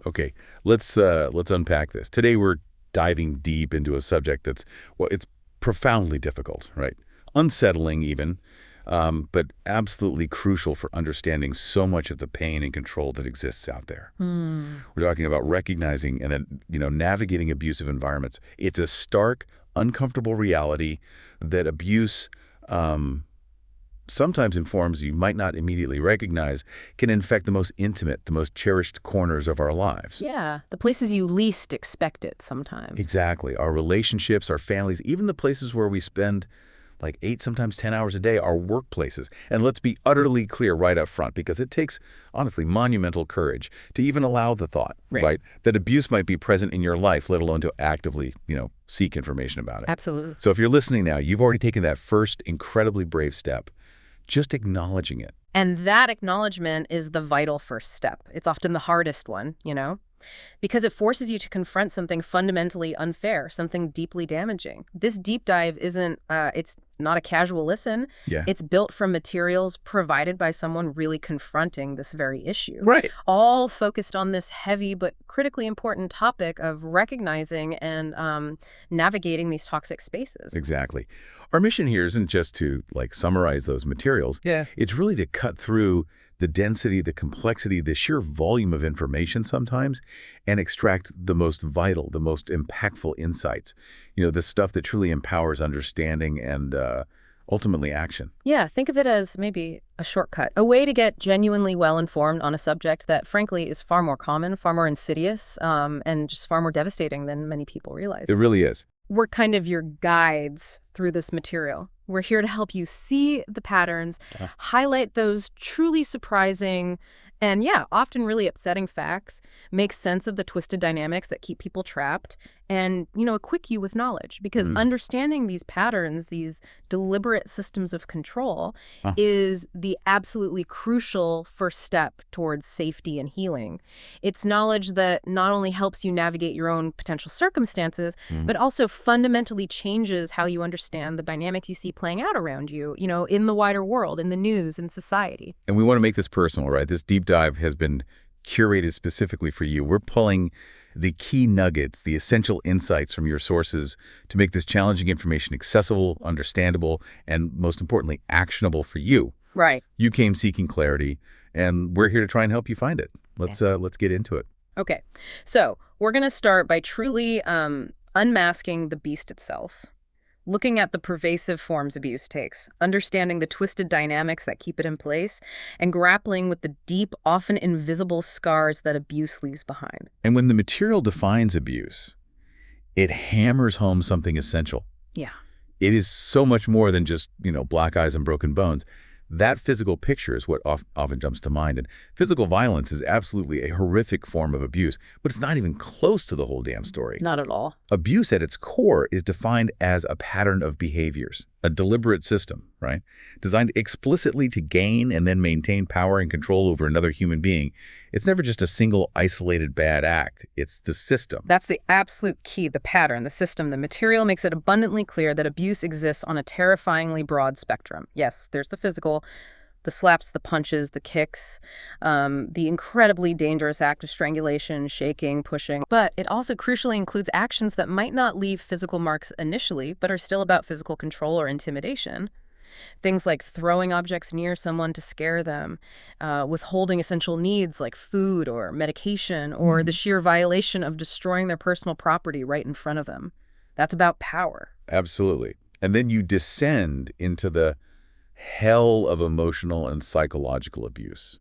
Okay, let's unpack this. Today we're diving deep into a subject that's, well, it's profoundly difficult, right? Unsettling even, but absolutely crucial for understanding so much of the pain and control that exists out there. Hmm. We're talking about recognizing and then, navigating abusive environments. It's a stark, uncomfortable reality that abuse sometimes in forms you might not immediately recognize can infect the most intimate, the most cherished corners of our lives. Yeah, the places you least expect it sometimes. Exactly. Our relationships, our families, even the places where we spend like 8, sometimes 10 hours a day, our workplaces. And let's be utterly clear right up front, because it takes, honestly, monumental courage to even allow the thought, Right. right, that abuse might be present in your life, let alone to actively, seek information about it. Absolutely. So if you're listening now, you've already taken that first incredibly brave step, just acknowledging it. And that acknowledgement is the vital first step. It's often the hardest one, because it forces you to confront something fundamentally unfair, something deeply damaging. This deep dive it's not a casual listen. Yeah. It's built from materials provided by someone really confronting this very issue. Right. All focused on this heavy but critically important topic of recognizing and navigating these toxic spaces. Exactly. Our mission here isn't just to summarize those materials. Yeah. It's really to cut through the density, the complexity, the sheer volume of information sometimes, and extract the most vital, the most impactful insights. The stuff that truly empowers understanding and ultimately action. Yeah, think of it as maybe a shortcut, a way to get genuinely well-informed on a subject that, frankly, is far more common, far more insidious, and just far more devastating than many people realize. It really is. We're kind of your guides through this material. We're here to help you see the patterns, highlight those truly surprising and, yeah, often really upsetting facts, make sense of the twisted dynamics that keep people trapped, and, equip you with knowledge. Because understanding these patterns, these deliberate systems of control, is the absolutely crucial first step towards safety and healing. It's knowledge that not only helps you navigate your own potential circumstances, but also fundamentally changes how you understand the dynamics you see playing out around you, in the wider world, in the news, in society. And we want to make this personal, right? This deep dive has been curated specifically for you. We're pulling the key nuggets, the essential insights from your sources to make this challenging information accessible, understandable, and most importantly, actionable for you. Right. You came seeking clarity, and we're here to try and help you find it. Let's get into it. Okay. So we're going to start by truly unmasking the beast itself. Looking at the pervasive forms abuse takes, understanding the twisted dynamics that keep it in place, and grappling with the deep, often invisible scars that abuse leaves behind. And when the material defines abuse, it hammers home something essential. Yeah. It is so much more than just, black eyes and broken bones. That physical picture is what often jumps to mind. And physical violence is absolutely a horrific form of abuse, but it's not even close to the whole damn story. Not at all. Abuse at its core is defined as a pattern of behaviors, a deliberate system, right? Designed explicitly to gain and then maintain power and control over another human being. It's never just a single isolated bad act. It's the system. That's the absolute key, the pattern, the system. The material makes it abundantly clear that abuse exists on a terrifyingly broad spectrum. Yes, there's the physical, the slaps, the punches, the kicks, the incredibly dangerous act of strangulation, shaking, pushing. But it also crucially includes actions that might not leave physical marks initially, but are still about physical control or intimidation. Things like throwing objects near someone to scare them, withholding essential needs like food or medication, or the sheer violation of destroying their personal property right in front of them. That's about power. Absolutely. And then you descend into the hell of emotional and psychological abuse.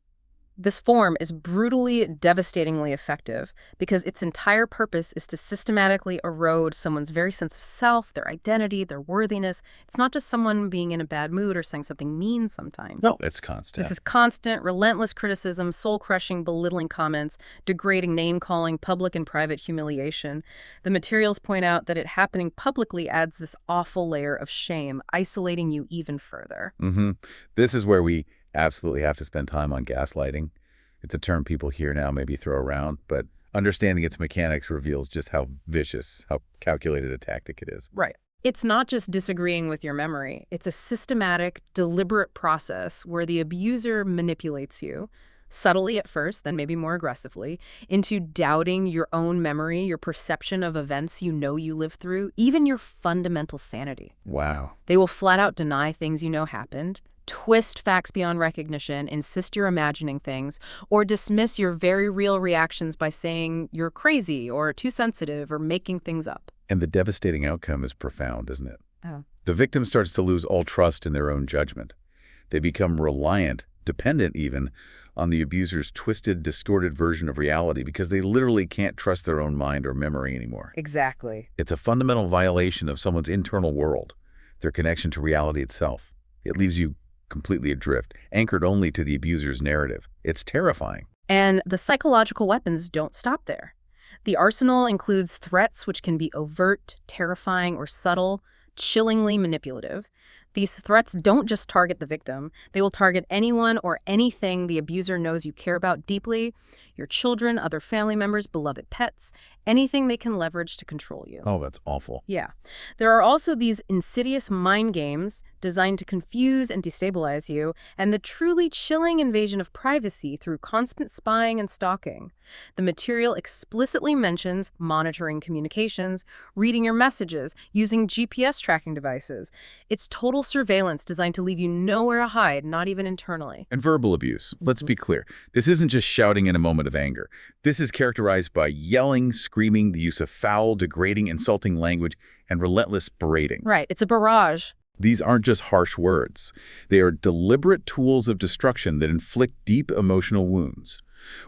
This form is brutally, devastatingly effective because its entire purpose is to systematically erode someone's very sense of self, their identity, their worthiness. It's not just someone being in a bad mood or saying something mean sometimes. No, it's constant. This is constant, relentless criticism, soul-crushing, belittling comments, degrading name-calling, public and private humiliation. The materials point out that it happening publicly adds this awful layer of shame, isolating you even further. This is where we absolutely have to spend time on gaslighting. It's a term people hear now, maybe throw around, but understanding its mechanics reveals just how vicious, how calculated a tactic it is. Right. It's not just disagreeing with your memory. It's a systematic, deliberate process where the abuser manipulates you, subtly at first, then maybe more aggressively, into doubting your own memory, your perception of events you know you lived through, even your fundamental sanity. Wow. They will flat out deny things you know happened, twist facts beyond recognition, insist you're imagining things, or dismiss your very real reactions by saying you're crazy or too sensitive or making things up. And the devastating outcome is profound, isn't it? Oh. The victim starts to lose all trust in their own judgment. They become reliant, dependent even, on the abuser's twisted, distorted version of reality because they literally can't trust their own mind or memory anymore. Exactly. It's a fundamental violation of someone's internal world, their connection to reality itself. It leaves you completely adrift, anchored only to the abuser's narrative. It's terrifying. And the psychological weapons don't stop there. The arsenal includes threats which can be overt, terrifying, or subtle, chillingly manipulative. These threats don't just target the victim. They will target anyone or anything the abuser knows you care about deeply, your children, other family members, beloved pets, anything they can leverage to control you. Oh, that's awful. Yeah. There are also these insidious mind games designed to confuse and destabilize you, and the truly chilling invasion of privacy through constant spying and stalking. The material explicitly mentions monitoring communications, reading your messages, using GPS tracking devices. It's total surveillance designed to leave you nowhere to hide, not even internally. And verbal abuse. Let's be clear. This isn't just shouting in a moment of anger. This is characterized by yelling, screaming, the use of foul, degrading, insulting language, and relentless berating. Right. It's a barrage. These aren't just harsh words. They are deliberate tools of destruction that inflict deep emotional wounds.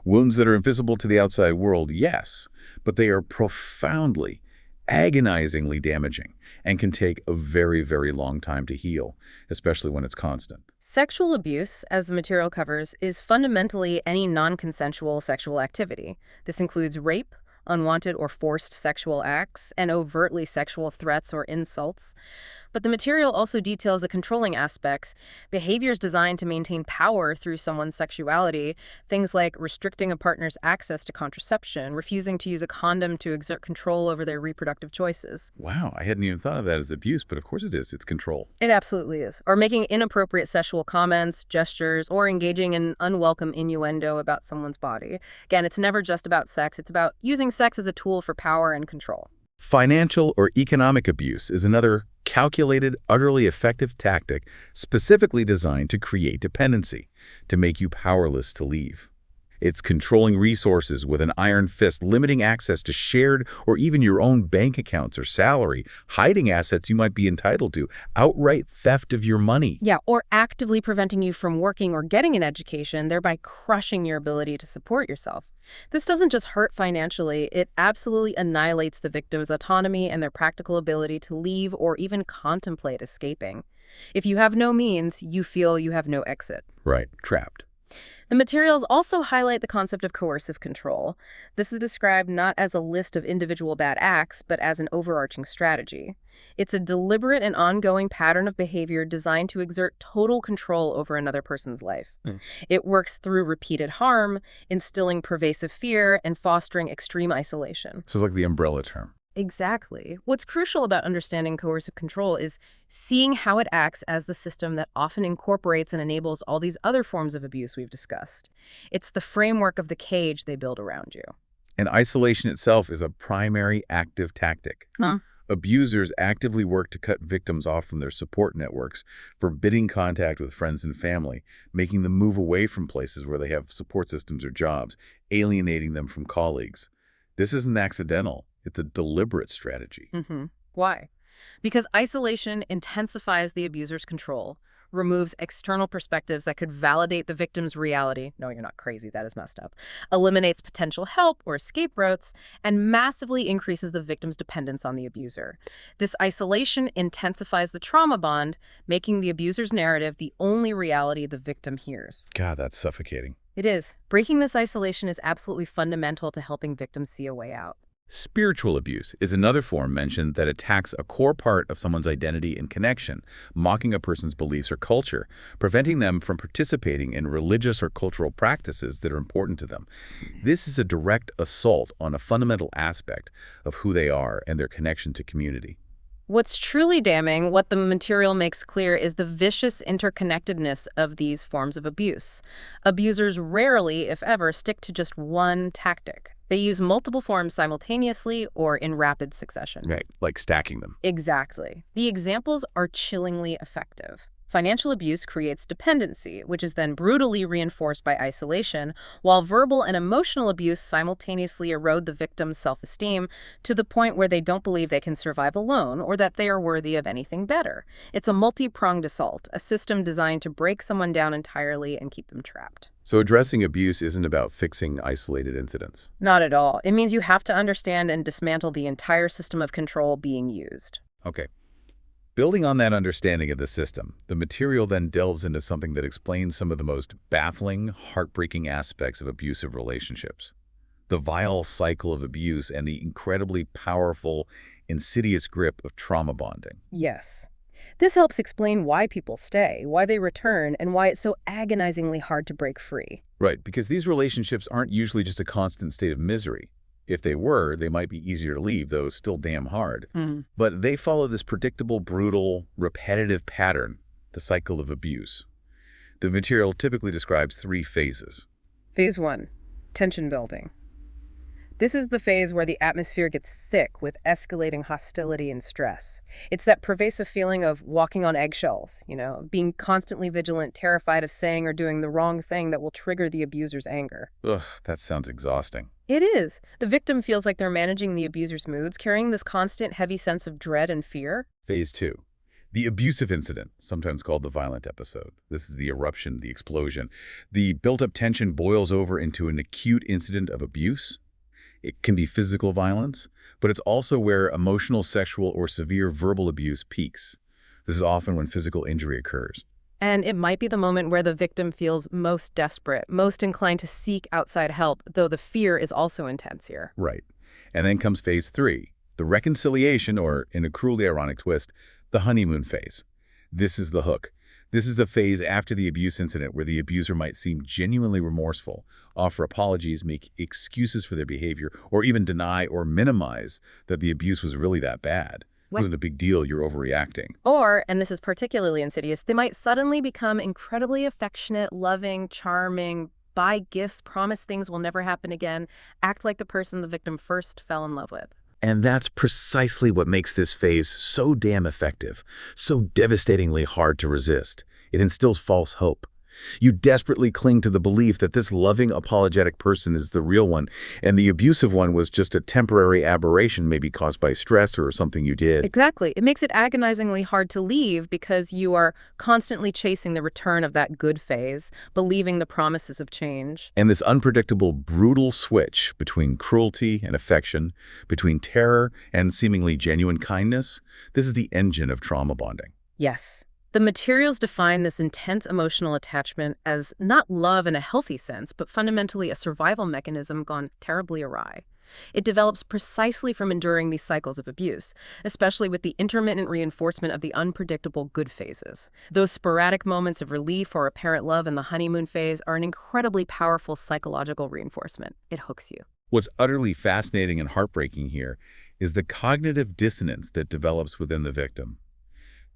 Wounds that are invisible to the outside world, yes, but they are profoundly, agonizingly damaging and can take a very, very long time to heal, especially when it's constant. Sexual abuse, as the material covers, is fundamentally any non-consensual sexual activity. This includes rape, unwanted or forced sexual acts, and overtly sexual threats or insults. But the material also details the controlling aspects, behaviors designed to maintain power through someone's sexuality, things like restricting a partner's access to contraception, refusing to use a condom to exert control over their reproductive choices. Wow, I hadn't even thought of that as abuse, but of course it is. It's control. It absolutely is. Or making inappropriate sexual comments, gestures, or engaging in unwelcome innuendo about someone's body. Again, it's never just about sex. It's about using sex as a tool for power and control. Financial or economic abuse is another calculated, utterly effective tactic specifically designed to create dependency, to make you powerless to leave. It's controlling resources with an iron fist, limiting access to shared or even your own bank accounts or salary, hiding assets you might be entitled to, outright theft of your money. Yeah, or actively preventing you from working or getting an education, thereby crushing your ability to support yourself. This doesn't just hurt financially, it absolutely annihilates the victim's autonomy and their practical ability to leave or even contemplate escaping. If you have no means, you feel you have no exit. Right, trapped. The materials also highlight the concept of coercive control. This is described not as a list of individual bad acts, but as an overarching strategy. It's a deliberate and ongoing pattern of behavior designed to exert total control over another person's life. It works through repeated harm, instilling pervasive fear, and fostering extreme isolation. So it's like the umbrella term. Exactly. What's crucial about understanding coercive control is seeing how it acts as the system that often incorporates and enables all these other forms of abuse we've discussed. It's the framework of the cage they build around you. And isolation itself is a primary active tactic. Abusers actively work to cut victims off from their support networks, forbidding contact with friends and family, making them move away from places where they have support systems or jobs, alienating them from colleagues. This isn't accidental. It's a deliberate strategy. Why? Because isolation intensifies the abuser's control, removes external perspectives that could validate the victim's reality. No, you're not crazy. That is messed up. Eliminates potential help or escape routes, and massively increases the victim's dependence on the abuser. This isolation intensifies the trauma bond, making the abuser's narrative the only reality the victim hears. God, that's suffocating. It is. Breaking this isolation is absolutely fundamental to helping victims see a way out. Spiritual abuse is another form mentioned that attacks a core part of someone's identity and connection, mocking a person's beliefs or culture, preventing them from participating in religious or cultural practices that are important to them. This is a direct assault on a fundamental aspect of who they are and their connection to community. What's truly damning, what the material makes clear, is the vicious interconnectedness of these forms of abuse. Abusers rarely, if ever, stick to just one tactic. They use multiple forms simultaneously or in rapid succession. Right, like stacking them. Exactly. The examples are chillingly effective. Financial abuse creates dependency, which is then brutally reinforced by isolation, while verbal and emotional abuse simultaneously erode the victim's self-esteem to the point where they don't believe they can survive alone or that they are worthy of anything better. It's a multi-pronged assault, a system designed to break someone down entirely and keep them trapped. So addressing abuse isn't about fixing isolated incidents. Not at all. It means you have to understand and dismantle the entire system of control being used. Okay. Building on that understanding of the system, the material then delves into something that explains some of the most baffling, heartbreaking aspects of abusive relationships. The vile cycle of abuse and the incredibly powerful, insidious grip of trauma bonding. Yes. This helps explain why people stay, why they return, and why it's so agonizingly hard to break free. Right, because these relationships aren't usually just a constant state of misery. If they were, they might be easier to leave, though still damn hard. But they follow this predictable, brutal, repetitive pattern, the cycle of abuse. The material typically describes 3 phases. Phase 1, tension building. This is the phase where the atmosphere gets thick with escalating hostility and stress. It's that pervasive feeling of walking on eggshells, being constantly vigilant, terrified of saying or doing the wrong thing that will trigger the abuser's anger. Ugh, that sounds exhausting. It is. The victim feels like they're managing the abuser's moods, carrying this constant, heavy sense of dread and fear. Phase 2. The abusive incident, sometimes called the violent episode. This is the eruption, the explosion. The built-up tension boils over into an acute incident of abuse. It can be physical violence, but it's also where emotional, sexual, or severe verbal abuse peaks. This is often when physical injury occurs. And it might be the moment where the victim feels most desperate, most inclined to seek outside help, though the fear is also intense here. Right. And then comes phase 3, the reconciliation, or in a cruelly ironic twist, the honeymoon phase. This is the hook. This is the phase after the abuse incident where the abuser might seem genuinely remorseful, offer apologies, make excuses for their behavior, or even deny or minimize that the abuse was really that bad. It wasn't a big deal, you're overreacting. Or, and this is particularly insidious, they might suddenly become incredibly affectionate, loving, charming, buy gifts, promise things will never happen again, act like the person the victim first fell in love with. And that's precisely what makes this phase so damn effective, so devastatingly hard to resist. It instills false hope. You desperately cling to the belief that this loving, apologetic person is the real one, and the abusive one was just a temporary aberration, maybe caused by stress or something you did. Exactly. It makes it agonizingly hard to leave because you are constantly chasing the return of that good phase, believing the promises of change. And this unpredictable, brutal switch between cruelty and affection, between terror and seemingly genuine kindness, this is the engine of trauma bonding. Yes. The materials define this intense emotional attachment as not love in a healthy sense, but fundamentally a survival mechanism gone terribly awry. It develops precisely from enduring these cycles of abuse, especially with the intermittent reinforcement of the unpredictable good phases. Those sporadic moments of relief or apparent love in the honeymoon phase are an incredibly powerful psychological reinforcement. It hooks you. What's utterly fascinating and heartbreaking here is the cognitive dissonance that develops within the victim.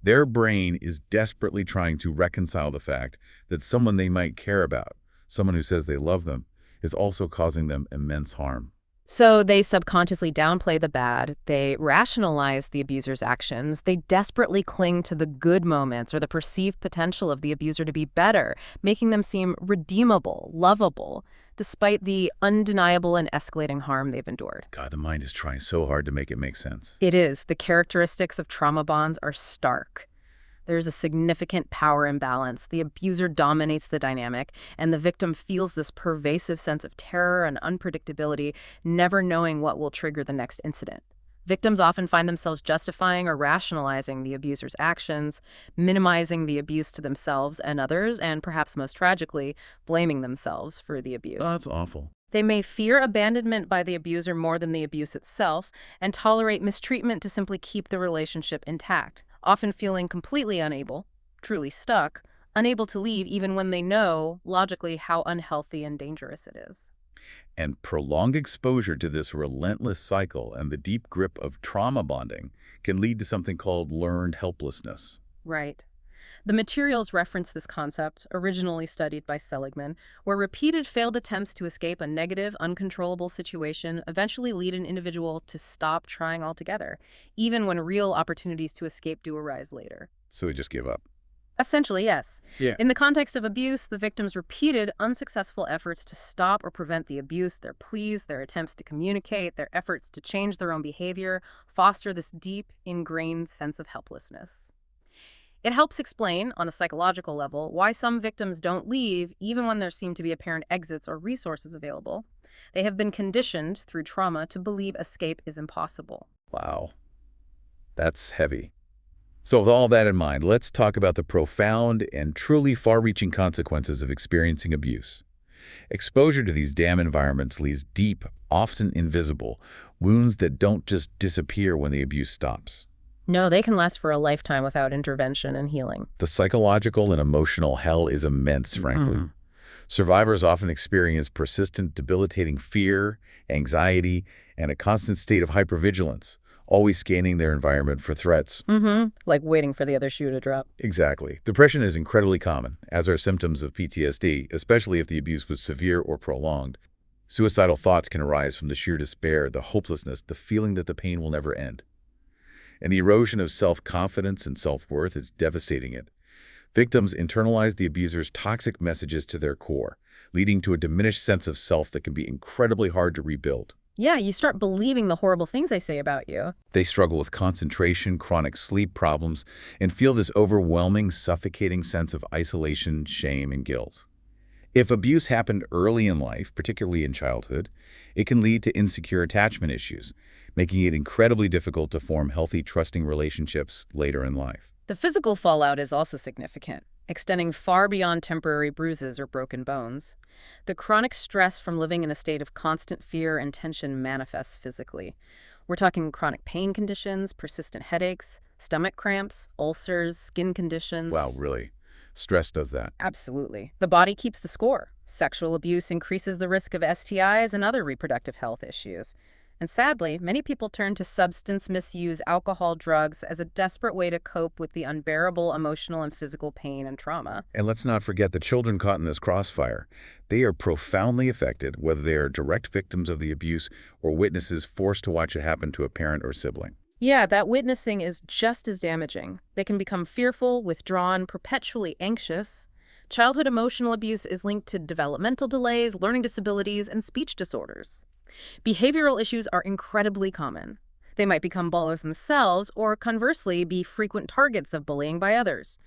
Their brain is desperately trying to reconcile the fact that someone they might care about, someone who says they love them, is also causing them immense harm. So they subconsciously downplay the bad, they rationalize the abuser's actions, they desperately cling to the good moments or the perceived potential of the abuser to be better, making them seem redeemable, lovable, despite the undeniable and escalating harm they've endured. God, the mind is trying so hard to make it make sense. It is. The characteristics of trauma bonds are stark. There's a significant power imbalance. The abuser dominates the dynamic, and the victim feels this pervasive sense of terror and unpredictability, never knowing what will trigger the next incident. Victims often find themselves justifying or rationalizing the abuser's actions, minimizing the abuse to themselves and others, and perhaps most tragically, blaming themselves for the abuse. Oh, that's awful. They may fear abandonment by the abuser more than the abuse itself, and tolerate mistreatment to simply keep the relationship intact, often feeling completely unable, truly stuck, unable to leave even when they know, logically, how unhealthy and dangerous it is. And prolonged exposure to this relentless cycle and the deep grip of trauma bonding can lead to something called learned helplessness. Right. The materials reference this concept, originally studied by Seligman, where repeated failed attempts to escape a negative, uncontrollable situation eventually lead an individual to stop trying altogether, even when real opportunities to escape do arise later. So they just give up. Essentially, yes. Yeah. In the context of abuse, the victim's repeated, unsuccessful efforts to stop or prevent the abuse, their pleas, their attempts to communicate, their efforts to change their own behavior, foster this deep, ingrained sense of helplessness. It helps explain, on a psychological level, why some victims don't leave even when there seem to be apparent exits or resources available. They have been conditioned through trauma to believe escape is impossible. Wow. That's heavy. So with all that in mind, let's talk about the profound and truly far-reaching consequences of experiencing abuse. Exposure to these damn environments leaves deep, often invisible, wounds that don't just disappear when the abuse stops. No, they can last for a lifetime without intervention and healing. The psychological and emotional hell is immense, frankly. Mhm. Survivors often experience persistent, debilitating fear, anxiety, and a constant state of hypervigilance, always scanning their environment for threats. Like waiting for the other shoe to drop. Exactly. Depression is incredibly common, as are symptoms of PTSD, especially if the abuse was severe or prolonged. Suicidal thoughts can arise from the sheer despair, the hopelessness, the feeling that the pain will never end. And the erosion of self-confidence and self-worth is devastating it. Victims internalize the abuser's toxic messages to their core, leading to a diminished sense of self that can be incredibly hard to rebuild. Yeah, you start believing the horrible things they say about you. They struggle with concentration, chronic sleep problems, and feel this overwhelming, suffocating sense of isolation, shame, and guilt. If abuse happened early in life, particularly in childhood, it can lead to insecure attachment issues, making it incredibly difficult to form healthy, trusting relationships later in life. The physical fallout is also significant, extending far beyond temporary bruises or broken bones. The chronic stress from living in a state of constant fear and tension manifests physically. We're talking chronic pain conditions, persistent headaches, stomach cramps, ulcers, skin conditions. Wow, really? Stress does that. Absolutely. The body keeps the score. Sexual abuse increases the risk of STIs and other reproductive health issues. And sadly, many people turn to substance misuse, alcohol, drugs as a desperate way to cope with the unbearable emotional and physical pain and trauma. And let's not forget the children caught in this crossfire. They are profoundly affected, whether they are direct victims of the abuse or witnesses forced to watch it happen to a parent or sibling. Yeah, that witnessing is just as damaging. They can become fearful, withdrawn, perpetually anxious. Childhood emotional abuse is linked to developmental delays, learning disabilities, and speech disorders. Behavioral issues are incredibly common. They might become bullies themselves or, conversely, be frequent targets of bullying by others.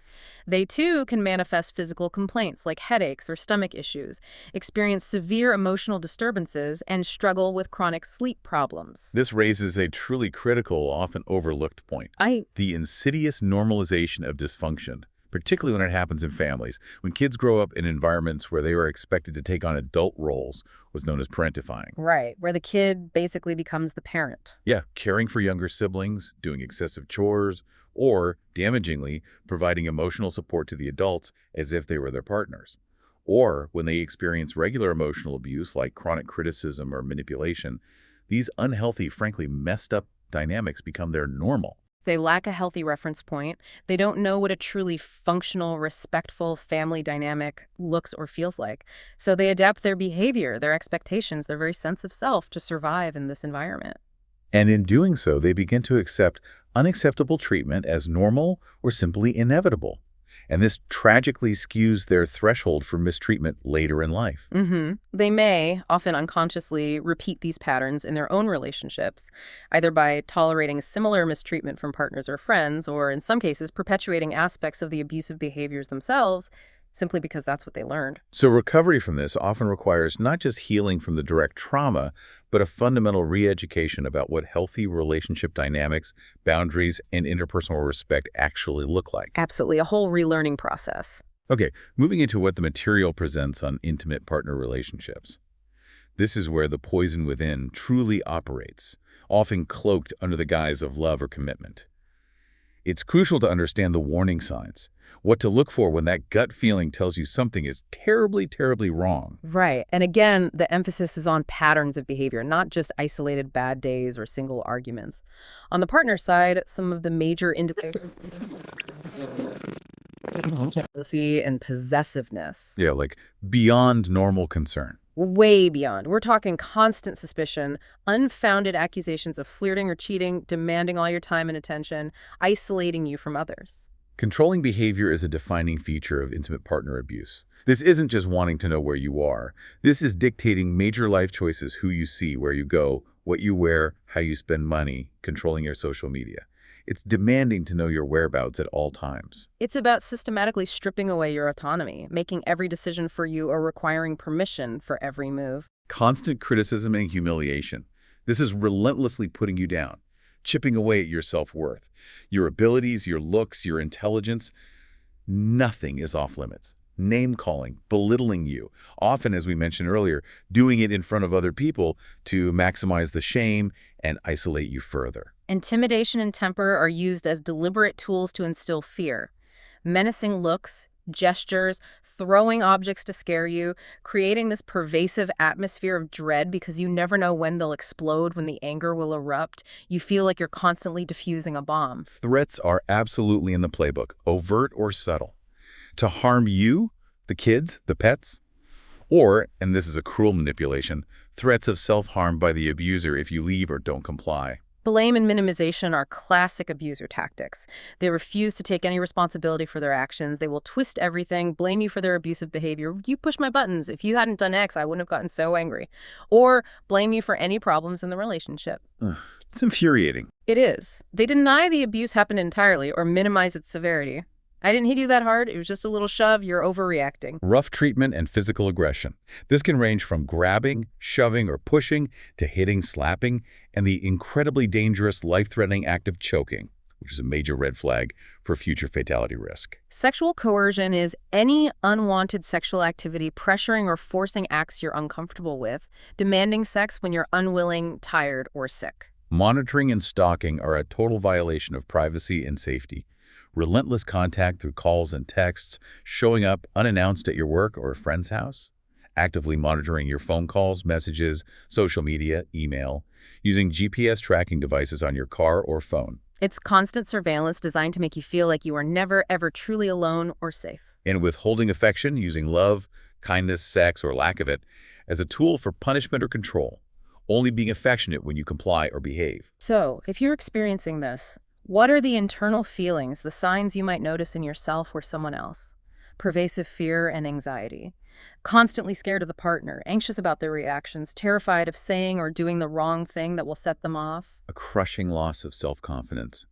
They, too, can manifest physical complaints like headaches or stomach issues, experience severe emotional disturbances, and struggle with chronic sleep problems. This raises a truly critical, often overlooked point. The insidious normalization of dysfunction, particularly when it happens in families. When kids grow up in environments where they are expected to take on adult roles, was known as parentifying. Right, where the kid basically becomes the parent. Yeah, caring for younger siblings, doing excessive chores, or, damagingly, providing emotional support to the adults as if they were their partners. Or, when they experience regular emotional abuse like chronic criticism or manipulation, these unhealthy, frankly messed up dynamics become their normal. They lack a healthy reference point. They don't know what a truly functional, respectful family dynamic looks or feels like. So they adapt their behavior, their expectations, their very sense of self to survive in this environment. And in doing so, they begin to accept unacceptable treatment as normal or simply inevitable. And this tragically skews their threshold for mistreatment later in life. They may, often unconsciously, repeat these patterns in their own relationships, either by tolerating similar mistreatment from partners or friends, or in some cases, perpetuating aspects of the abusive behaviors themselves, simply because that's what they learned. So recovery from this often requires not just healing from the direct trauma, but a fundamental re-education about what healthy relationship dynamics, boundaries, and interpersonal respect actually look like. Absolutely, a whole relearning process. Okay, moving into what the material presents on intimate partner relationships. This is where the poison within truly operates, often cloaked under the guise of love or commitment. It's crucial to understand the warning signs, What to look for when that gut feeling tells you something is terribly, terribly wrong. Right. And again, the emphasis is on patterns of behavior, not just isolated bad days or single arguments. On the partner side, some of the major indicators jealousy and possessiveness. Yeah, like beyond normal concern. Way beyond. We're talking constant suspicion, unfounded accusations of flirting or cheating, demanding all your time and attention, isolating you from others. Controlling behavior is a defining feature of intimate partner abuse. This isn't just wanting to know where you are. This is dictating major life choices: who you see, where you go, what you wear, how you spend money, controlling your social media. It's demanding to know your whereabouts at all times. It's about systematically stripping away your autonomy, making every decision for you or requiring permission for every move. Constant criticism and humiliation. This is relentlessly putting you down, chipping away at your self-worth, your abilities, your looks, your intelligence. Nothing is off limits. Name-calling, belittling you, often, as we mentioned earlier, doing it in front of other people to maximize the shame and isolate you further. Intimidation and temper are used as deliberate tools to instill fear. Menacing looks, gestures, throwing objects to scare you, creating this pervasive atmosphere of dread because you never know when they'll explode, when the anger will erupt. You feel like you're constantly diffusing a bomb. Threats are absolutely in the playbook, overt or subtle, to harm you, the kids, the pets, or, and this is a cruel manipulation, threats of self-harm by the abuser if you leave or don't comply. Blame and minimization are classic abuser tactics. They refuse to take any responsibility for their actions. They will twist everything, blame you for their abusive behavior. You push my buttons. If you hadn't done X, I wouldn't have gotten so angry. Or blame you for any problems in the relationship. Ugh, it's infuriating. It is. They deny the abuse happened entirely or minimize its severity. I didn't hit you that hard. It was just a little shove. You're overreacting. Rough treatment and physical aggression. This can range from grabbing, shoving, or pushing to hitting, slapping, and the incredibly dangerous, life-threatening act of choking, which is a major red flag for future fatality risk. Sexual coercion is any unwanted sexual activity, pressuring or forcing acts you're uncomfortable with, demanding sex when you're unwilling, tired, or sick. Monitoring and stalking are a total violation of privacy and safety. Relentless contact through calls and texts, showing up unannounced at your work or a friend's house, actively monitoring your phone calls, messages, social media, email, using GPS tracking devices on your car or phone. It's constant surveillance designed to make you feel like you are never, ever truly alone or safe. And withholding affection, using love, kindness, sex, or lack of it, as a tool for punishment or control, only being affectionate when you comply or behave. So, if you're experiencing this, what are the internal feelings, the signs you might notice in yourself or someone else? Pervasive fear and anxiety. Constantly scared of the partner, anxious about their reactions, terrified of saying or doing the wrong thing that will set them off. A crushing loss of self-confidence.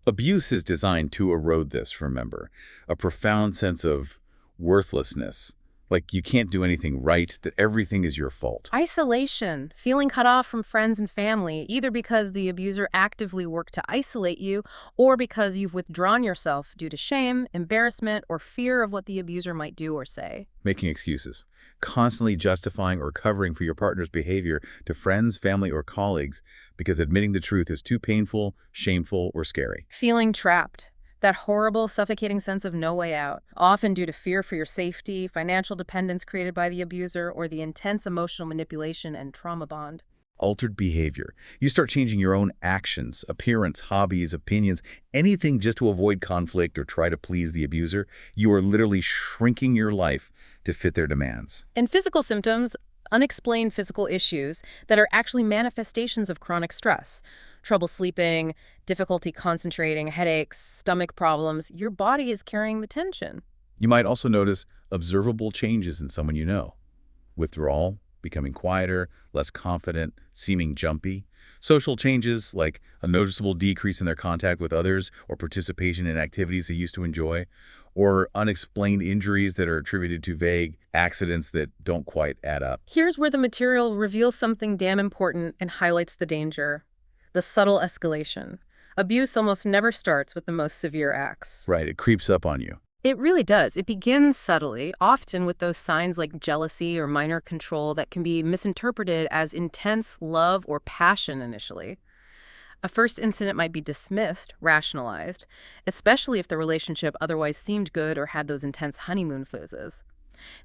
Abuse is designed to erode this, remember. A profound sense of worthlessness, like you can't do anything right, that everything is your fault. Isolation, feeling cut off from friends and family, either because the abuser actively worked to isolate you or because you've withdrawn yourself due to shame, embarrassment, or fear of what the abuser might do or say. Making excuses, constantly justifying or covering for your partner's behavior to friends, family, or colleagues because admitting the truth is too painful, shameful, or scary. Feeling trapped. That horrible, suffocating sense of no way out, often due to fear for your safety, financial dependence created by the abuser, or the intense emotional manipulation and trauma bond. Altered behavior. You start changing your own actions, appearance, hobbies, opinions, anything just to avoid conflict or try to please the abuser. You are literally shrinking your life to fit their demands. And physical symptoms, unexplained physical issues that are actually manifestations of chronic stress. Trouble sleeping, difficulty concentrating, headaches, stomach problems. Your body is carrying the tension. You might also notice observable changes in someone you know. Withdrawal, becoming quieter, less confident, seeming jumpy. Social changes like a noticeable decrease in their contact with others or participation in activities they used to enjoy, or unexplained injuries that are attributed to vague accidents that don't quite add up. Here's where the material reveals something damn important and highlights the danger. The subtle escalation. Abuse almost never starts with the most severe acts. Right, it creeps up on you. It really does. It begins subtly, often with those signs like jealousy or minor control that can be misinterpreted as intense love or passion initially. A first incident might be dismissed, rationalized, especially if the relationship otherwise seemed good or had those intense honeymoon phases.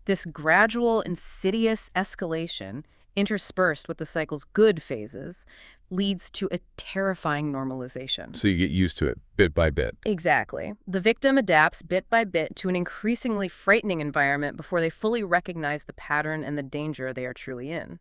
This gradual, insidious escalation, interspersed with the cycle's good phases, leads to a terrifying normalization. So you get used to it, bit by bit. Exactly. The victim adapts bit by bit to an increasingly frightening environment before they fully recognize the pattern and the danger they are truly in.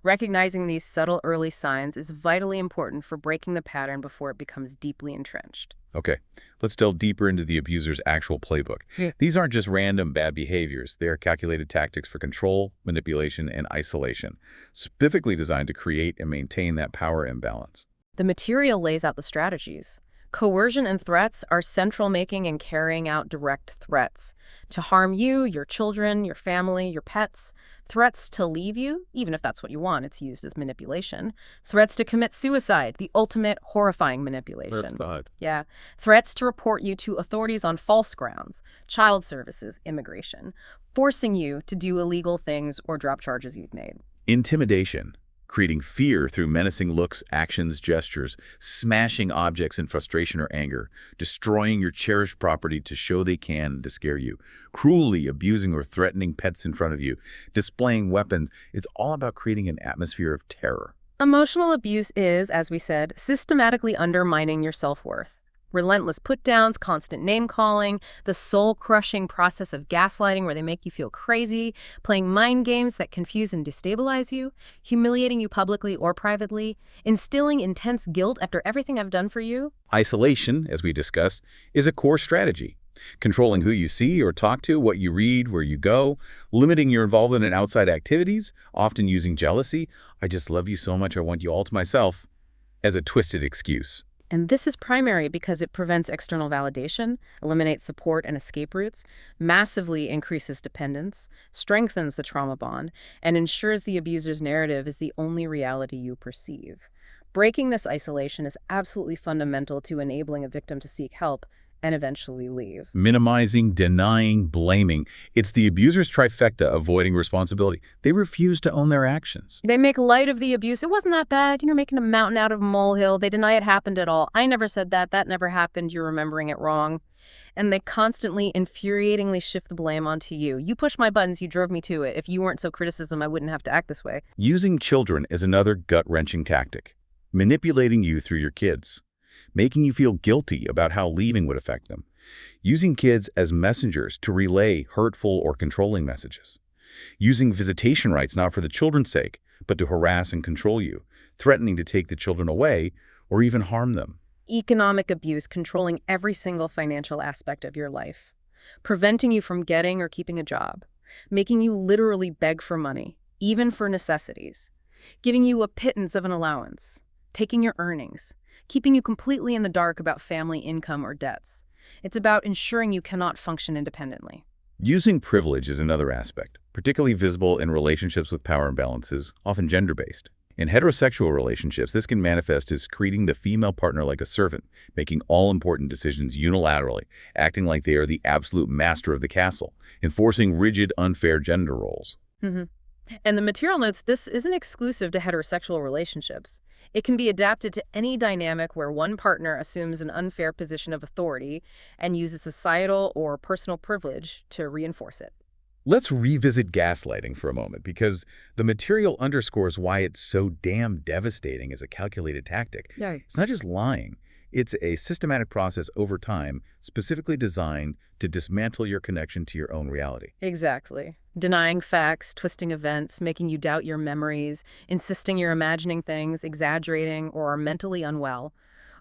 Recognizing these subtle early signs is vitally important for breaking the pattern before it becomes deeply entrenched. Okay, let's delve deeper into the abuser's actual playbook. Yeah. These aren't just random bad behaviors. They are calculated tactics for control, manipulation, and isolation, specifically designed to create and maintain that power imbalance. The material lays out the strategies. Coercion and threats are central, making and carrying out direct threats to harm you, your children, your family, your pets. Threats to leave you, even if that's what you want, it's used as manipulation. Threats to commit suicide, the ultimate horrifying manipulation. God. Yeah. Threats to report you to authorities on false grounds, child services, immigration, forcing you to do illegal things or drop charges you've made. Intimidation, creating fear through menacing looks, actions, gestures, smashing objects in frustration or anger, destroying your cherished property to show they can and to scare you, cruelly abusing or threatening pets in front of you, displaying weapons. It's all about creating an atmosphere of terror. Emotional abuse is, as we said, systematically undermining your self-worth. Relentless put-downs, constant name-calling, the soul-crushing process of gaslighting where they make you feel crazy, playing mind games that confuse and destabilize you, humiliating you publicly or privately, instilling intense guilt after everything I've done for you. Isolation, as we discussed, is a core strategy. Controlling who you see or talk to, what you read, where you go, limiting your involvement in outside activities, often using jealousy, I just love you so much I want you all to myself, as a twisted excuse. And this is primary because it prevents external validation, eliminates support and escape routes, massively increases dependence, strengthens the trauma bond, and ensures the abuser's narrative is the only reality you perceive. Breaking this isolation is absolutely fundamental to enabling a victim to seek help and eventually leave. Minimizing, denying, blaming. It's the abuser's trifecta, avoiding responsibility. They refuse to own their actions. They make light of the abuse. It wasn't that bad. You're making a mountain out of a molehill. They deny it happened at all. I never said that. That never happened. You're remembering it wrong. And they constantly, infuriatingly shift the blame onto you. You pushed my buttons. You drove me to it. If you weren't so criticism, I wouldn't have to act this way. Using children is another gut-wrenching tactic. Manipulating you through your kids. Making you feel guilty about how leaving would affect them. Using kids as messengers to relay hurtful or controlling messages. Using visitation rights not for the children's sake, but to harass and control you, threatening to take the children away or even harm them. Economic abuse, controlling every single financial aspect of your life. Preventing you from getting or keeping a job. Making you literally beg for money, even for necessities. Giving you a pittance of an allowance. Taking your earnings. Keeping you completely in the dark about family income or debts. It's about ensuring you cannot function independently. Using privilege is another aspect, particularly visible in relationships with power imbalances, often gender-based. In heterosexual relationships, this can manifest as treating the female partner like a servant, making all important decisions unilaterally, acting like they are the absolute master of the castle, enforcing rigid, unfair gender roles. And the material notes this isn't exclusive to heterosexual relationships. It can be adapted to any dynamic where one partner assumes an unfair position of authority and uses societal or personal privilege to reinforce it. Let's revisit gaslighting for a moment, because the material underscores why it's so damn devastating as a calculated tactic. Yeah. It's not just lying. It's a systematic process over time, specifically designed to dismantle your connection to your own reality. Exactly. Denying facts, twisting events, making you doubt your memories, insisting you're imagining things, exaggerating, or are mentally unwell.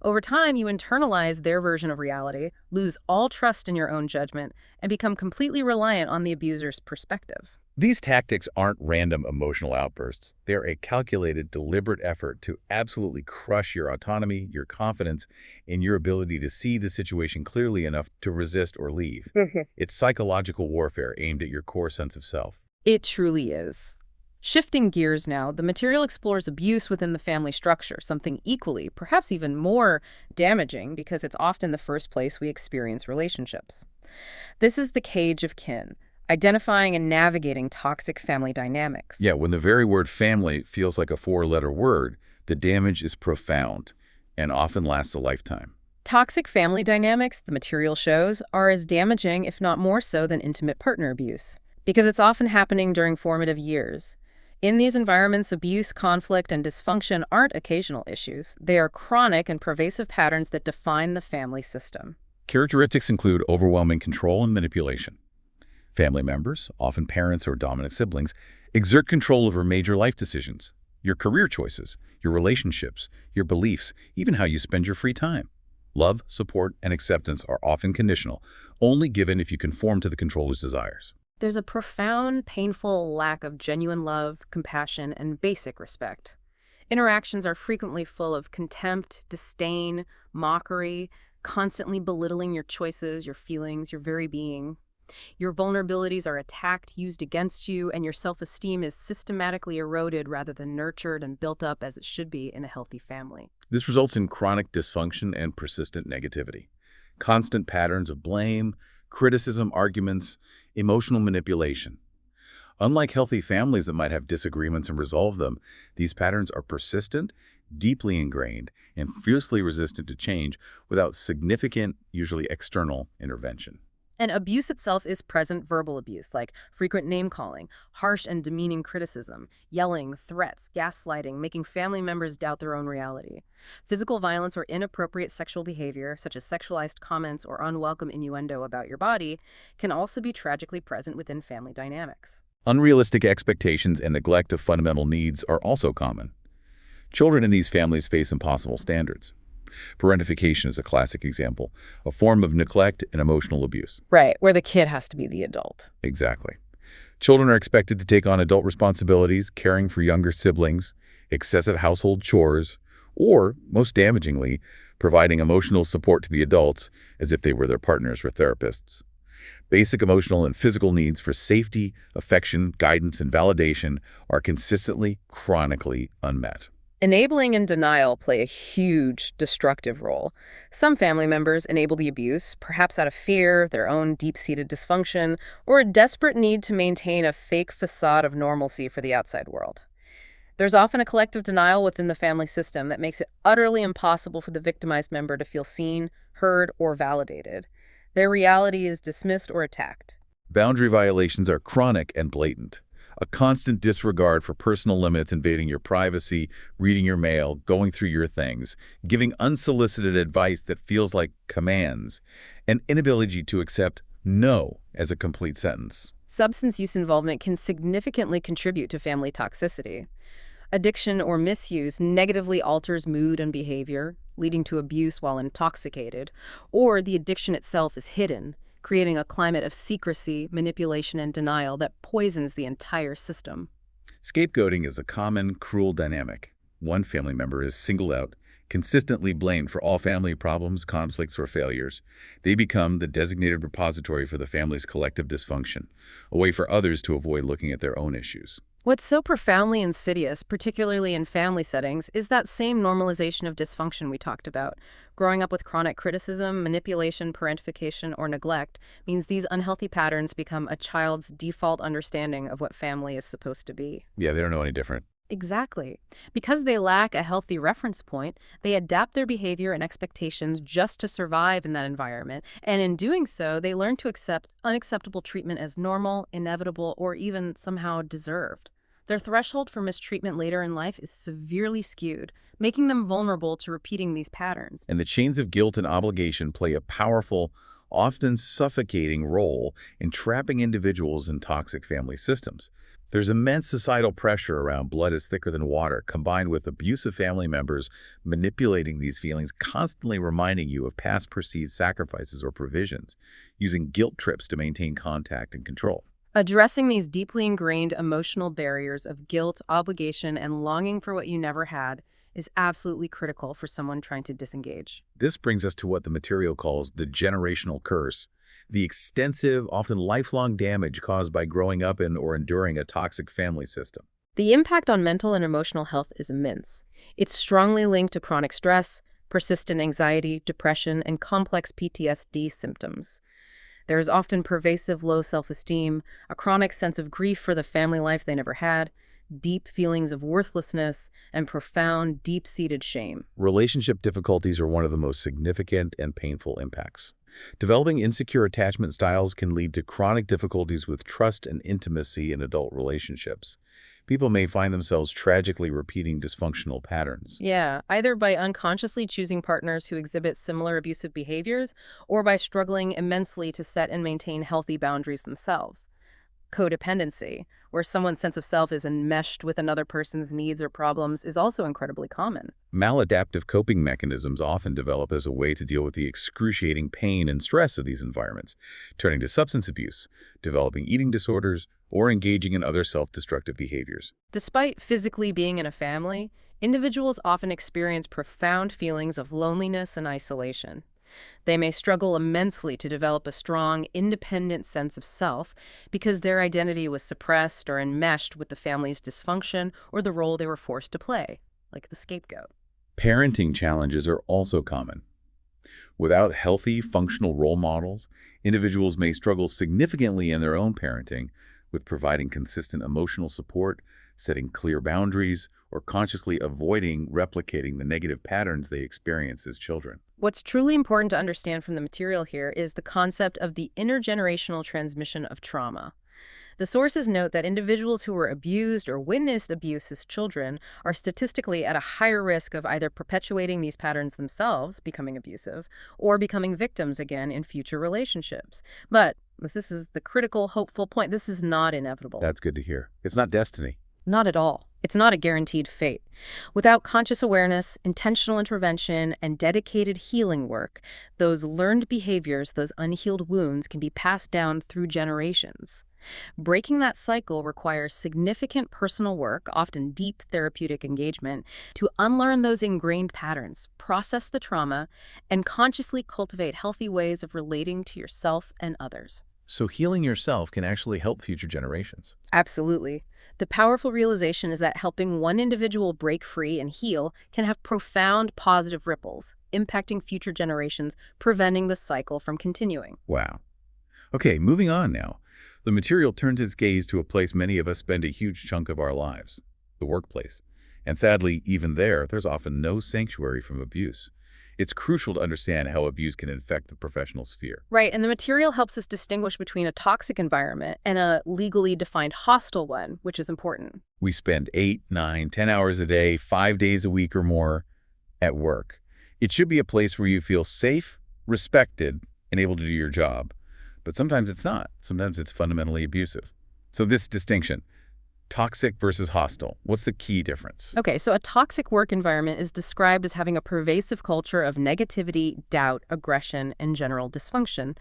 Over time, you internalize their version of reality, lose all trust in your own judgment, and become completely reliant on the abuser's perspective. These tactics aren't random emotional outbursts. They're a calculated, deliberate effort to absolutely crush your autonomy, your confidence, and your ability to see the situation clearly enough to resist or leave. It's psychological warfare aimed at your core sense of self. It truly is. Shifting gears now, the material explores abuse within the family structure, something equally, perhaps even more damaging because it's often the first place we experience relationships. This is the cage of kin. Identifying and navigating toxic family dynamics. Yeah, when the very word family feels like a four-letter word, the damage is profound. and often lasts a lifetime. Toxic family dynamics, the material shows, are as damaging, if not more so, than intimate partner abuse, because it's often happening during formative years. In these environments, abuse, conflict, and dysfunction aren't occasional issues. They are chronic and pervasive patterns that define the family system. Characteristics include overwhelming control and manipulation. Family members, often parents or dominant siblings, exert control over major life decisions, your career choices, your relationships, your beliefs, even how you spend your free time. Love, support, and acceptance are often conditional, only given if you conform to the controller's desires. There's a profound, painful lack of genuine love, compassion, and basic respect. Interactions are frequently full of contempt, disdain, mockery, constantly belittling your choices, your feelings, your very being. Your vulnerabilities are attacked, used against you, and your self-esteem is systematically eroded rather than nurtured and built up as it should be in a healthy family. This results in chronic dysfunction and persistent negativity. Constant patterns of blame, criticism, arguments, emotional manipulation. Unlike healthy families that might have disagreements and resolve them, these patterns are persistent, deeply ingrained, and fiercely resistant to change without significant, usually external, intervention. And abuse itself is present verbal abuse, like frequent name-calling, harsh and demeaning criticism, yelling, threats, gaslighting, making family members doubt their own reality. Physical violence or inappropriate sexual behavior, such as sexualized comments or unwelcome innuendo about your body, can also be tragically present within family dynamics. Unrealistic expectations and neglect of fundamental needs are also common. Children in these families face impossible standards. Parentification is a classic example, a form of neglect and emotional abuse. Right, where the kid has to be the adult. Exactly. Children are expected to take on adult responsibilities, caring for younger siblings, excessive household chores, or, most damagingly, providing emotional support to the adults as if they were their partners or therapists. Basic emotional and physical needs for safety, affection, guidance, and validation are consistently, chronically unmet. Enabling and denial play a huge destructive role. Some family members enable the abuse, perhaps out of fear, their own deep-seated dysfunction, or a desperate need to maintain a fake facade of normalcy for the outside world. There's often a collective denial within the family system that makes it utterly impossible for the victimized member to feel seen, heard, or validated. Their reality is dismissed or attacked. Boundary violations are chronic and blatant. A constant disregard for personal limits, invading your privacy, reading your mail, going through your things, giving unsolicited advice that feels like commands, an inability to accept no as a complete sentence. Substance use involvement can significantly contribute to family toxicity. Addiction or misuse negatively alters mood and behavior, leading to abuse while intoxicated, or the addiction itself is hidden, creating a climate of secrecy, manipulation, and denial that poisons the entire system. Scapegoating is a common, cruel dynamic. One family member is singled out, consistently blamed for all family problems, conflicts, or failures. They become the designated repository for the family's collective dysfunction, a way for others to avoid looking at their own issues. What's so profoundly insidious, particularly in family settings, is that same normalization of dysfunction we talked about. Growing up with chronic criticism, manipulation, parentification, or neglect means these unhealthy patterns become a child's default understanding of what family is supposed to be. Yeah, they don't know any different. Exactly. Because they lack a healthy reference point, they adapt their behavior and expectations just to survive in that environment. And in doing so, they learn to accept unacceptable treatment as normal, inevitable, or even somehow deserved. Their threshold for mistreatment later in life is severely skewed, making them vulnerable to repeating these patterns. And the chains of guilt and obligation play a powerful, often suffocating role in trapping individuals in toxic family systems. There's immense societal pressure around blood is thicker than water, combined with abusive family members manipulating these feelings, constantly reminding you of past perceived sacrifices or provisions, using guilt trips to maintain contact and control. Addressing these deeply ingrained emotional barriers of guilt, obligation, and longing for what you never had is absolutely critical for someone trying to disengage. This brings us to what the material calls the generational curse, the extensive, often lifelong damage caused by growing up in or enduring a toxic family system. The impact on mental and emotional health is immense. It's strongly linked to chronic stress, persistent anxiety, depression, and complex PTSD symptoms. There is often pervasive low self-esteem, a chronic sense of grief for the family life they never had, deep feelings of worthlessness, and profound, deep-seated shame. Relationship difficulties are one of the most significant and painful impacts. Developing insecure attachment styles can lead to chronic difficulties with trust and intimacy in adult relationships. People may find themselves tragically repeating dysfunctional patterns. Yeah, either by unconsciously choosing partners who exhibit similar abusive behaviors or by struggling immensely to set and maintain healthy boundaries themselves. Codependency, where someone's sense of self is enmeshed with another person's needs or problems, is also incredibly common. Maladaptive coping mechanisms often develop as a way to deal with the excruciating pain and stress of these environments, turning to substance abuse, developing eating disorders, or engaging in other self-destructive behaviors. Despite physically being in a family, individuals often experience profound feelings of loneliness and isolation. They may struggle immensely to develop a strong, independent sense of self because their identity was suppressed or enmeshed with the family's dysfunction or the role they were forced to play, like the scapegoat. Parenting challenges are also common. Without healthy, functional role models, individuals may struggle significantly in their own parenting with providing consistent emotional support, setting clear boundaries, or consciously avoiding replicating the negative patterns they experience as children. What's truly important to understand from the material here is the concept of the intergenerational transmission of trauma. The sources note that individuals who were abused or witnessed abuse as children are statistically at a higher risk of either perpetuating these patterns themselves, becoming abusive, or becoming victims again in future relationships. But this is the critical, hopeful point. This is not inevitable. That's good to hear. It's not destiny. Not at all. It's not a guaranteed fate. Without conscious awareness, intentional intervention, and dedicated healing work, those learned behaviors, those unhealed wounds, can be passed down through generations. Breaking that cycle requires significant personal work, often deep therapeutic engagement, to unlearn those ingrained patterns, process the trauma, and consciously cultivate healthy ways of relating to yourself and others. So healing yourself can actually help future generations. Absolutely. The powerful realization is that helping one individual break free and heal can have profound positive ripples, impacting future generations, preventing the cycle from continuing. Wow. Okay, moving on now. The material turns its gaze to a place many of us spend a huge chunk of our lives, the workplace. And sadly, even there's often no sanctuary from abuse. It's crucial to understand how abuse can infect the professional sphere. Right, and the material helps us distinguish between a toxic environment and a legally defined hostile one, which is important. We spend 8, 9, 10 hours a day, 5 days a week or more at work. It should be a place where you feel safe, respected, and able to do your job. But sometimes it's not. Sometimes it's fundamentally abusive. So this distinction, toxic versus hostile, what's the key difference? Okay, so a toxic work environment is described as having a pervasive culture of negativity, doubt, aggression, and general dysfunction.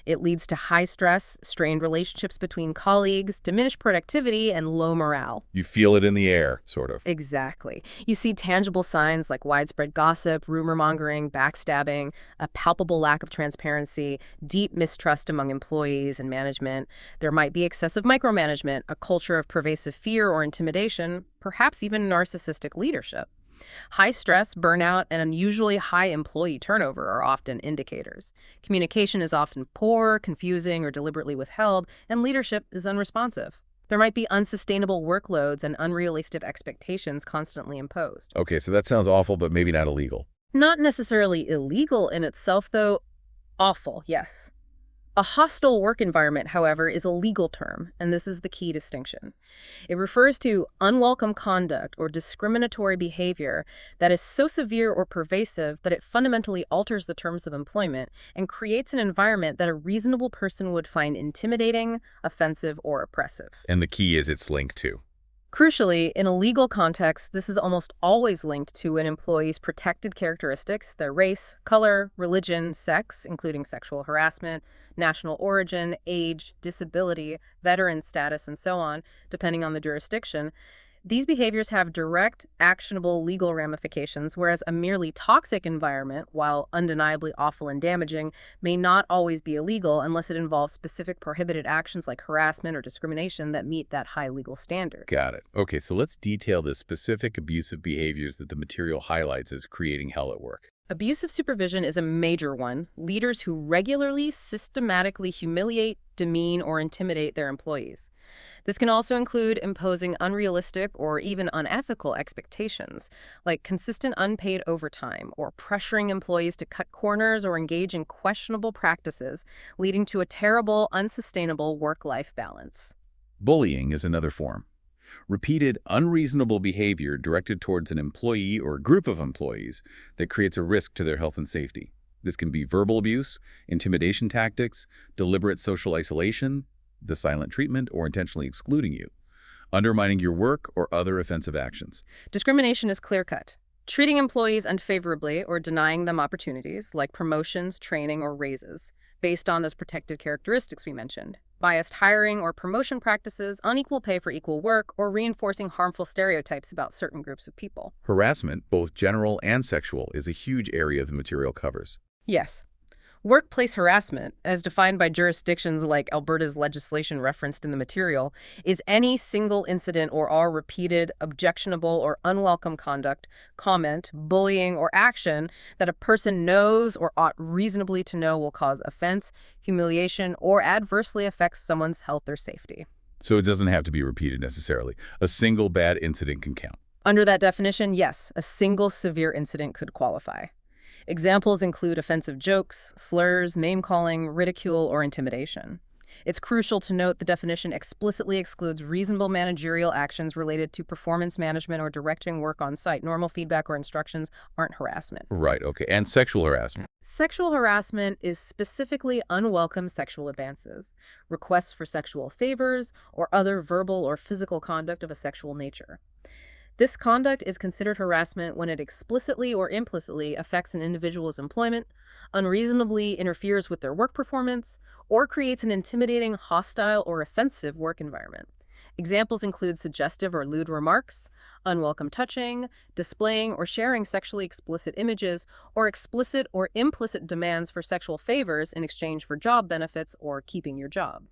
It leads to high stress, strained relationships between colleagues, diminished productivity, and low morale. You feel it in the air, sort of. Exactly. You see tangible signs like widespread gossip, rumor mongering, backstabbing, a palpable lack of transparency, deep mistrust among employees and management. There might be excessive micromanagement, a culture of pervasive fear or intimidation, perhaps even narcissistic leadership. High stress, burnout, and unusually high employee turnover are often indicators. Communication is often poor, confusing, or deliberately withheld, and leadership is unresponsive. There might be unsustainable workloads and unrealistic expectations constantly imposed. Okay, so that sounds awful, but maybe not illegal. Not necessarily illegal in itself, though. Awful, yes. A hostile work environment, however, is a legal term, and this is the key distinction. It refers to unwelcome conduct or discriminatory behavior that is so severe or pervasive that it fundamentally alters the terms of employment and creates an environment that a reasonable person would find intimidating, offensive, or oppressive. And the key is it's linked to. Crucially, in a legal context, this is almost always linked to an employee's protected characteristics, their race, color, religion, sex, including sexual harassment, national origin, age, disability, veteran status, and so on, depending on the jurisdiction. These behaviors have direct, actionable legal ramifications, whereas a merely toxic environment, while undeniably awful and damaging, may not always be illegal unless it involves specific prohibited actions like harassment or discrimination that meet that high legal standard. Got it. Okay, so let's detail the specific abusive behaviors that the material highlights as creating hell at work. Abusive supervision is a major one. Leaders who regularly, systematically humiliate, demean, or intimidate their employees. This can also include imposing unrealistic or even unethical expectations, like consistent unpaid overtime or pressuring employees to cut corners or engage in questionable practices, leading to a terrible, unsustainable work-life balance. Bullying is another form. Repeated, unreasonable behavior directed towards an employee or group of employees that creates a risk to their health and safety. This can be verbal abuse, intimidation tactics, deliberate social isolation, the silent treatment, or intentionally excluding you, undermining your work, or other offensive actions. Discrimination is clear-cut. Treating employees unfavorably or denying them opportunities, like promotions, training, or raises, based on those protected characteristics we mentioned. Biased hiring or promotion practices, unequal pay for equal work, or reinforcing harmful stereotypes about certain groups of people. Harassment, both general and sexual, is a huge area the material covers. Yes. Workplace harassment, as defined by jurisdictions like Alberta's legislation referenced in the material, is any single incident or all repeated, objectionable, or unwelcome conduct, comment, bullying, or action that a person knows or ought reasonably to know will cause offense, humiliation, or adversely affects someone's health or safety. So it doesn't have to be repeated necessarily. A single bad incident can count. Under that definition, yes, a single severe incident could qualify. Examples include offensive jokes, slurs, name-calling, ridicule, or intimidation. It's crucial to note the definition explicitly excludes reasonable managerial actions related to performance management or directing work on site. Normal feedback or instructions aren't harassment. Right, okay. And sexual harassment. Sexual harassment is specifically unwelcome sexual advances, requests for sexual favors, or other verbal or physical conduct of a sexual nature. This conduct is considered harassment when it explicitly or implicitly affects an individual's employment, unreasonably interferes with their work performance, or creates an intimidating, hostile, or offensive work environment. Examples include suggestive or lewd remarks, unwelcome touching, displaying or sharing sexually explicit images, or explicit or implicit demands for sexual favors in exchange for job benefits or keeping your job.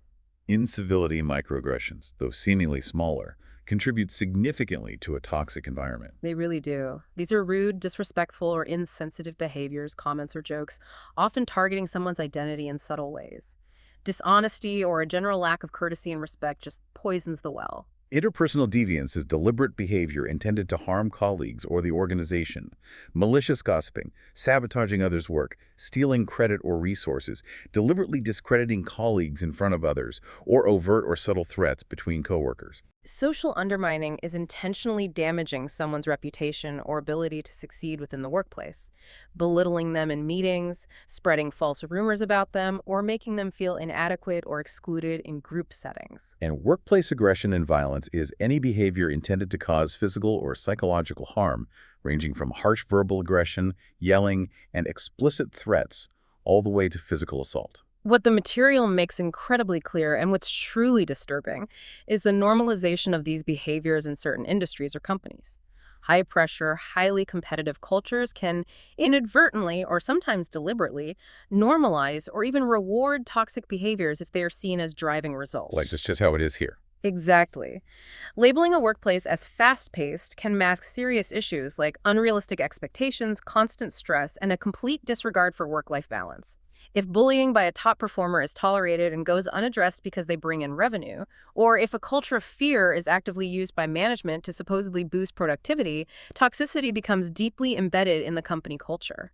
Incivility microaggressions, though seemingly smaller, contribute significantly to a toxic environment. They really do. These are rude, disrespectful, or insensitive behaviors, comments, or jokes, often targeting someone's identity in subtle ways. Dishonesty or a general lack of courtesy and respect just poisons the well. Interpersonal deviance is deliberate behavior intended to harm colleagues or the organization. Malicious gossiping, sabotaging others' work, stealing credit or resources, deliberately discrediting colleagues in front of others, or overt or subtle threats between coworkers. Social undermining is intentionally damaging someone's reputation or ability to succeed within the workplace, belittling them in meetings, spreading false rumors about them, or making them feel inadequate or excluded in group settings. And workplace aggression and violence is any behavior intended to cause physical or psychological harm, ranging from harsh verbal aggression, yelling, and explicit threats, all the way to physical assault. What the material makes incredibly clear, and what's truly disturbing, is the normalization of these behaviors in certain industries or companies. High-pressure, highly competitive cultures can inadvertently, or sometimes deliberately, normalize or even reward toxic behaviors if they are seen as driving results. Like that's just how it is here. Exactly. Labeling a workplace as fast-paced can mask serious issues like unrealistic expectations, constant stress, and a complete disregard for work-life balance. If bullying by a top performer is tolerated and goes unaddressed because they bring in revenue, or if a culture of fear is actively used by management to supposedly boost productivity, toxicity becomes deeply embedded in the company culture.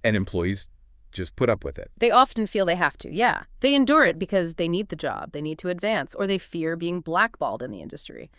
And employees just put up with it. They often feel they have to, yeah. They endure it because they need the job, they need to advance, or they fear being blackballed in the industry.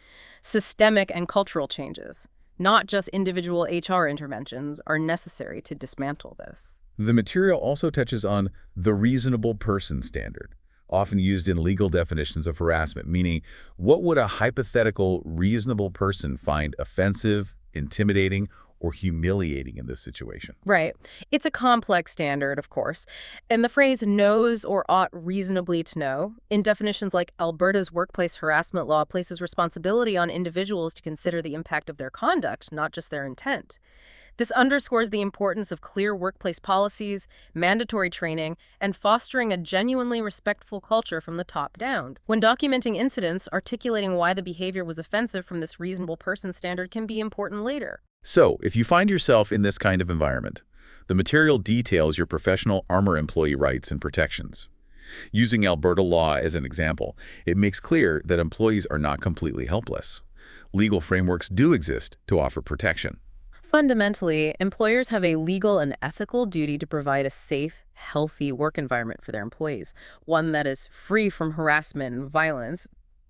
Systemic and cultural changes, not just individual HR interventions, are necessary to dismantle this. The material also touches on the reasonable person standard, often used in legal definitions of harassment, meaning what would a hypothetical reasonable person find offensive, intimidating, or humiliating in this situation? Right. It's a complex standard, of course, and the phrase knows or ought reasonably to know, in definitions like Alberta's workplace harassment law, places responsibility on individuals to consider the impact of their conduct, not just their intent. This underscores the importance of clear workplace policies, mandatory training, and fostering a genuinely respectful culture from the top down. When documenting incidents, articulating why the behavior was offensive from this reasonable person standard can be important later. So, if you find yourself in this kind of environment, The material details your professional armor employee rights and protections. Using Alberta law as an example, it makes clear that employees are not completely helpless. Legal frameworks do exist to offer protection. Fundamentally, employers have a legal and ethical duty to provide a safe, healthy work environment for their employees, one that is free from harassment and violence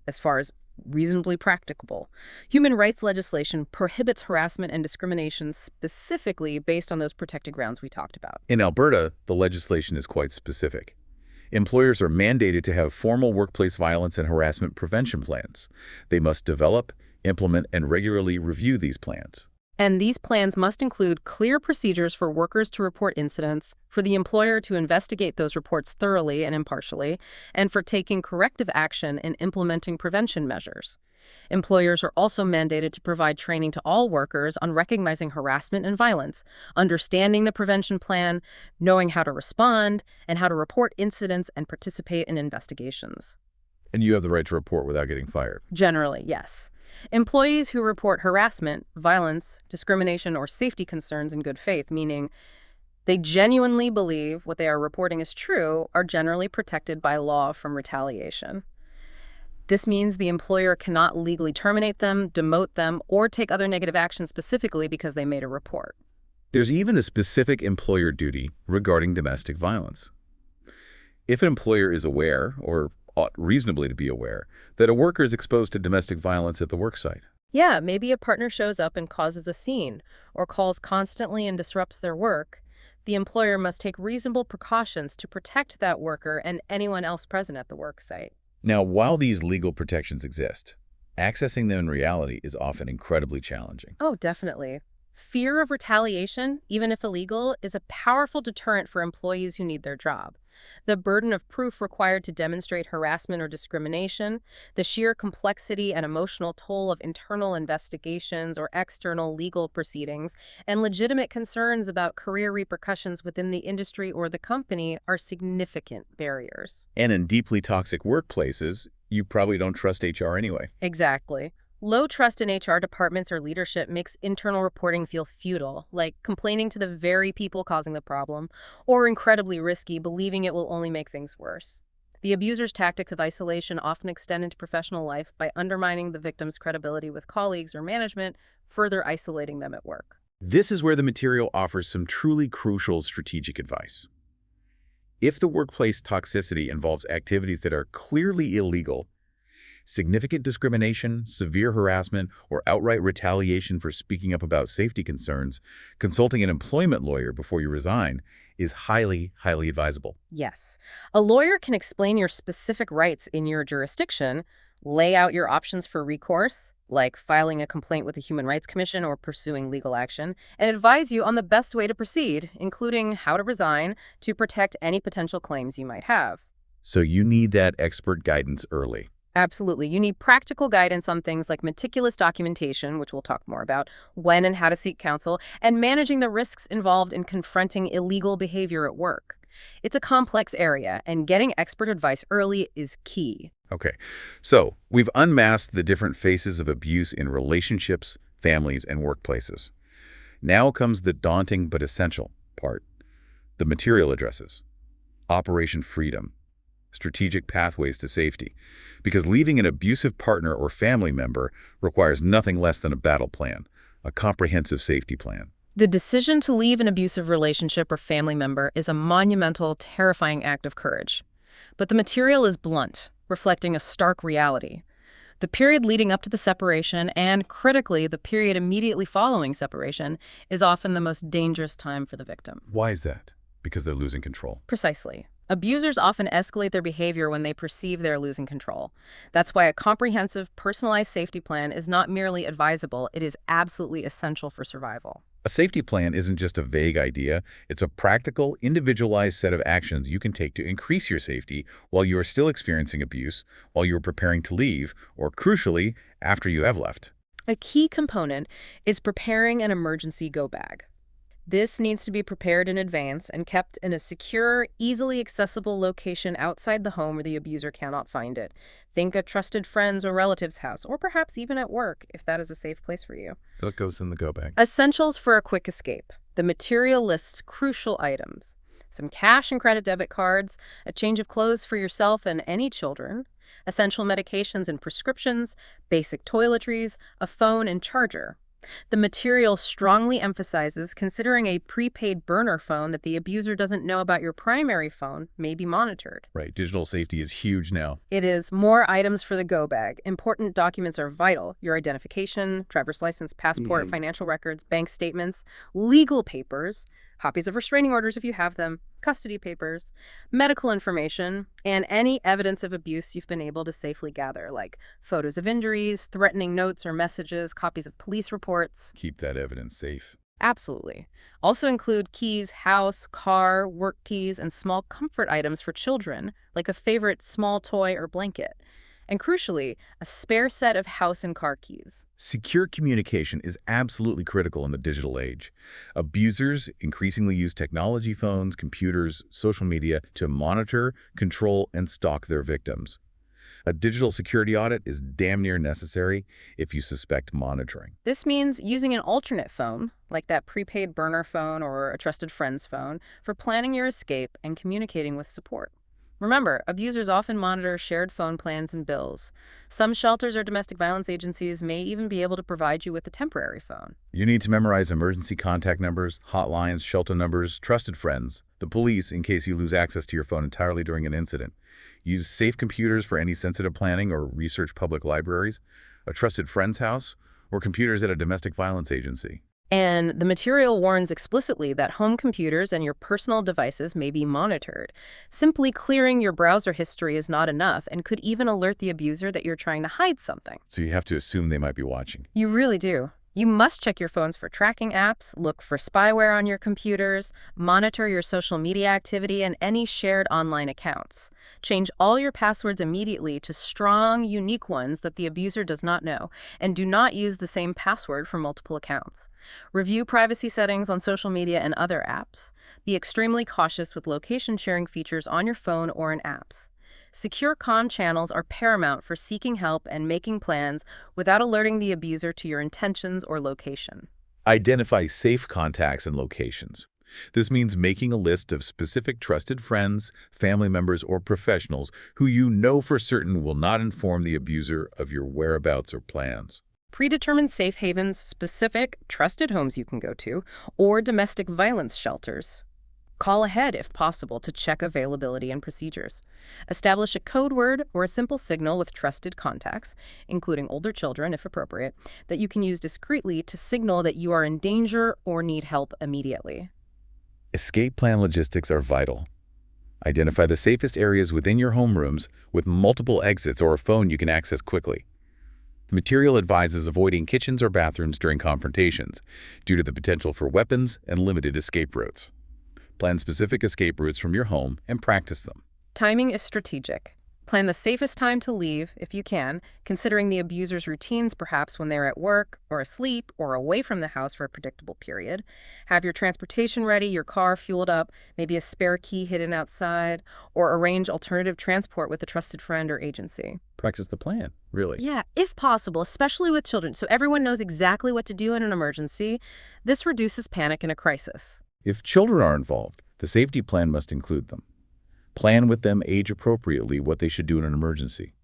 as far as reasonably practicable. Human rights legislation prohibits harassment and discrimination specifically based on those protected grounds we talked about. In Alberta, the legislation is quite specific. Employers are mandated to have formal workplace violence and harassment prevention plans. They must develop, implement, and regularly review these plans. And these plans must include clear procedures for workers to report incidents, for the employer to investigate those reports thoroughly and impartially, and for taking corrective action and implementing prevention measures. Employers are also mandated to provide training to all workers on recognizing harassment and violence, understanding the prevention plan, knowing how to respond, and how to report incidents and participate in investigations. And you have the right to report without getting fired. Generally, yes. Employees who report harassment, violence, discrimination, or safety concerns in good faith, meaning they genuinely believe what they are reporting is true, are generally protected by law from retaliation. This means the employer cannot legally terminate them, demote them, or take other negative action specifically because they made a report. There's even a specific employer duty regarding domestic violence. If an employer is aware, or ought reasonably to be aware, that a worker is exposed to domestic violence at the worksite. Yeah, maybe a partner shows up and causes a scene, or calls constantly and disrupts their work. The employer must take reasonable precautions to protect that worker and anyone else present at the worksite. Now, while these legal protections exist, accessing them in reality is often incredibly challenging. Oh, definitely. Fear of retaliation, even if illegal, is a powerful deterrent for employees who need their job. The burden of proof required to demonstrate harassment or discrimination, the sheer complexity and emotional toll of internal investigations or external legal proceedings, and legitimate concerns about career repercussions within the industry or the company are significant barriers. And in deeply toxic workplaces, you probably don't trust HR anyway. Exactly. Low trust in HR departments or leadership makes internal reporting feel futile, like complaining to the very people causing the problem, or incredibly risky, believing it will only make things worse. The abuser's tactics of isolation often extend into professional life by undermining the victim's credibility with colleagues or management, further isolating them at work. This is where the material offers some truly crucial strategic advice. If the workplace toxicity involves activities that are clearly illegal, significant discrimination, severe harassment, or outright retaliation for speaking up about safety concerns, consulting an employment lawyer before you resign is highly, highly advisable. Yes. A lawyer can explain your specific rights in your jurisdiction, lay out your options for recourse, like filing a complaint with the Human Rights Commission or pursuing legal action, and advise you on the best way to proceed, including how to resign to protect any potential claims you might have. So you need that expert guidance early. Absolutely. You need practical guidance on things like meticulous documentation, which we'll talk more about, when and how to seek counsel, and managing the risks involved in confronting illegal behavior at work. It's a complex area, and getting expert advice early is key. Okay, so we've unmasked the different faces of abuse in relationships, families, and workplaces. Now comes the daunting but essential part, the material addresses. Operation Freedom. Strategic pathways to safety, because leaving an abusive partner or family member requires nothing less than a battle plan, a comprehensive safety plan. The decision to leave an abusive relationship or family member is a monumental, terrifying act of courage. But the material is blunt, reflecting a stark reality. The period leading up to the separation, and critically, the period immediately following separation, is often the most dangerous time for the victim. Why is that? Because they're losing control. Precisely. Abusers often escalate their behavior when they perceive they're losing control. That's why a comprehensive, personalized safety plan is not merely advisable, it is absolutely essential for survival. A safety plan isn't just a vague idea, it's a practical, individualized set of actions you can take to increase your safety while you are still experiencing abuse, while you are preparing to leave, or crucially, after you have left. A key component is preparing an emergency go bag. This needs to be prepared in advance and kept in a secure, easily accessible location outside the home where the abuser cannot find it. Think a trusted friend's or relative's house, or perhaps even at work, if that is a safe place for you. That goes in the go bag. Essentials for a quick escape. The material lists crucial items. Some cash and credit debit cards, a change of clothes for yourself and any children, essential medications and prescriptions, basic toiletries, a phone and charger. The material strongly emphasizes considering a prepaid burner phone that the abuser doesn't know about your primary phone may be monitored. Right, digital safety is huge now. It is more items for the go bag. Important documents are vital. Your identification, driver's license, passport, financial records, bank statements, legal papers, copies of restraining orders if you have them, custody papers, medical information, and any evidence of abuse you've been able to safely gather, like photos of injuries, threatening notes or messages, copies of police reports. Keep that evidence safe. Absolutely. Also include keys, house, car, work keys, and small comfort items for children, like a favorite small toy or blanket. And crucially, a spare set of house and car keys. Secure communication is absolutely critical in the digital age. Abusers increasingly use technology, phones, computers, social media to monitor, control, and stalk their victims. A digital security audit is damn near necessary if you suspect monitoring. This means using an alternate phone, like that prepaid burner phone or a trusted friend's phone, for planning your escape and communicating with support. Remember, abusers often monitor shared phone plans and bills. Some shelters or domestic violence agencies may even be able to provide you with a temporary phone. You need to memorize emergency contact numbers, hotlines, shelter numbers, trusted friends, the police in case you lose access to your phone entirely during an incident. Use safe computers for any sensitive planning or research public libraries, a trusted friend's house, or computers at a domestic violence agency. And the material warns explicitly that home computers and your personal devices may be monitored. Simply clearing your browser history is not enough and could even alert the abuser that you're trying to hide something. So you have to assume they might be watching. You really do. You must check your phones for tracking apps, look for spyware on your computers, monitor your social media activity and any shared online accounts. Change all your passwords immediately to strong, unique ones that the abuser does not know, and do not use the same password for multiple accounts. Review privacy settings on social media and other apps. Be extremely cautious with location sharing features on your phone or in apps. Secure con channels are paramount for seeking help and making plans without alerting the abuser to your intentions or location. Identify safe contacts and locations. This means making a list of specific trusted friends, family members, or professionals who you know for certain will not inform the abuser of your whereabouts or plans. Predetermined safe havens, specific, trusted homes you can go to, or domestic violence shelters. Call ahead, if possible, to check availability and procedures. Establish a code word or a simple signal with trusted contacts, including older children if appropriate, that you can use discreetly to signal that you are in danger or need help immediately. Escape plan logistics are vital. Identify the safest areas within your homerooms with multiple exits or a phone you can access quickly. The material advises avoiding kitchens or bathrooms during confrontations due to the potential for weapons and limited escape routes. Plan specific escape routes from your home and practice them. Timing is strategic. Plan the safest time to leave, if you can, considering the abuser's routines perhaps when they're at work or asleep or away from the house for a predictable period. Have your transportation ready, your car fueled up, maybe a spare key hidden outside, or arrange alternative transport with a trusted friend or agency. Practice the plan, really. Yeah, if possible, especially with children, so everyone knows exactly what to do in an emergency. This reduces panic in a crisis. If children are involved, the safety plan must include them. Plan with them age appropriately what they should do in an emergency.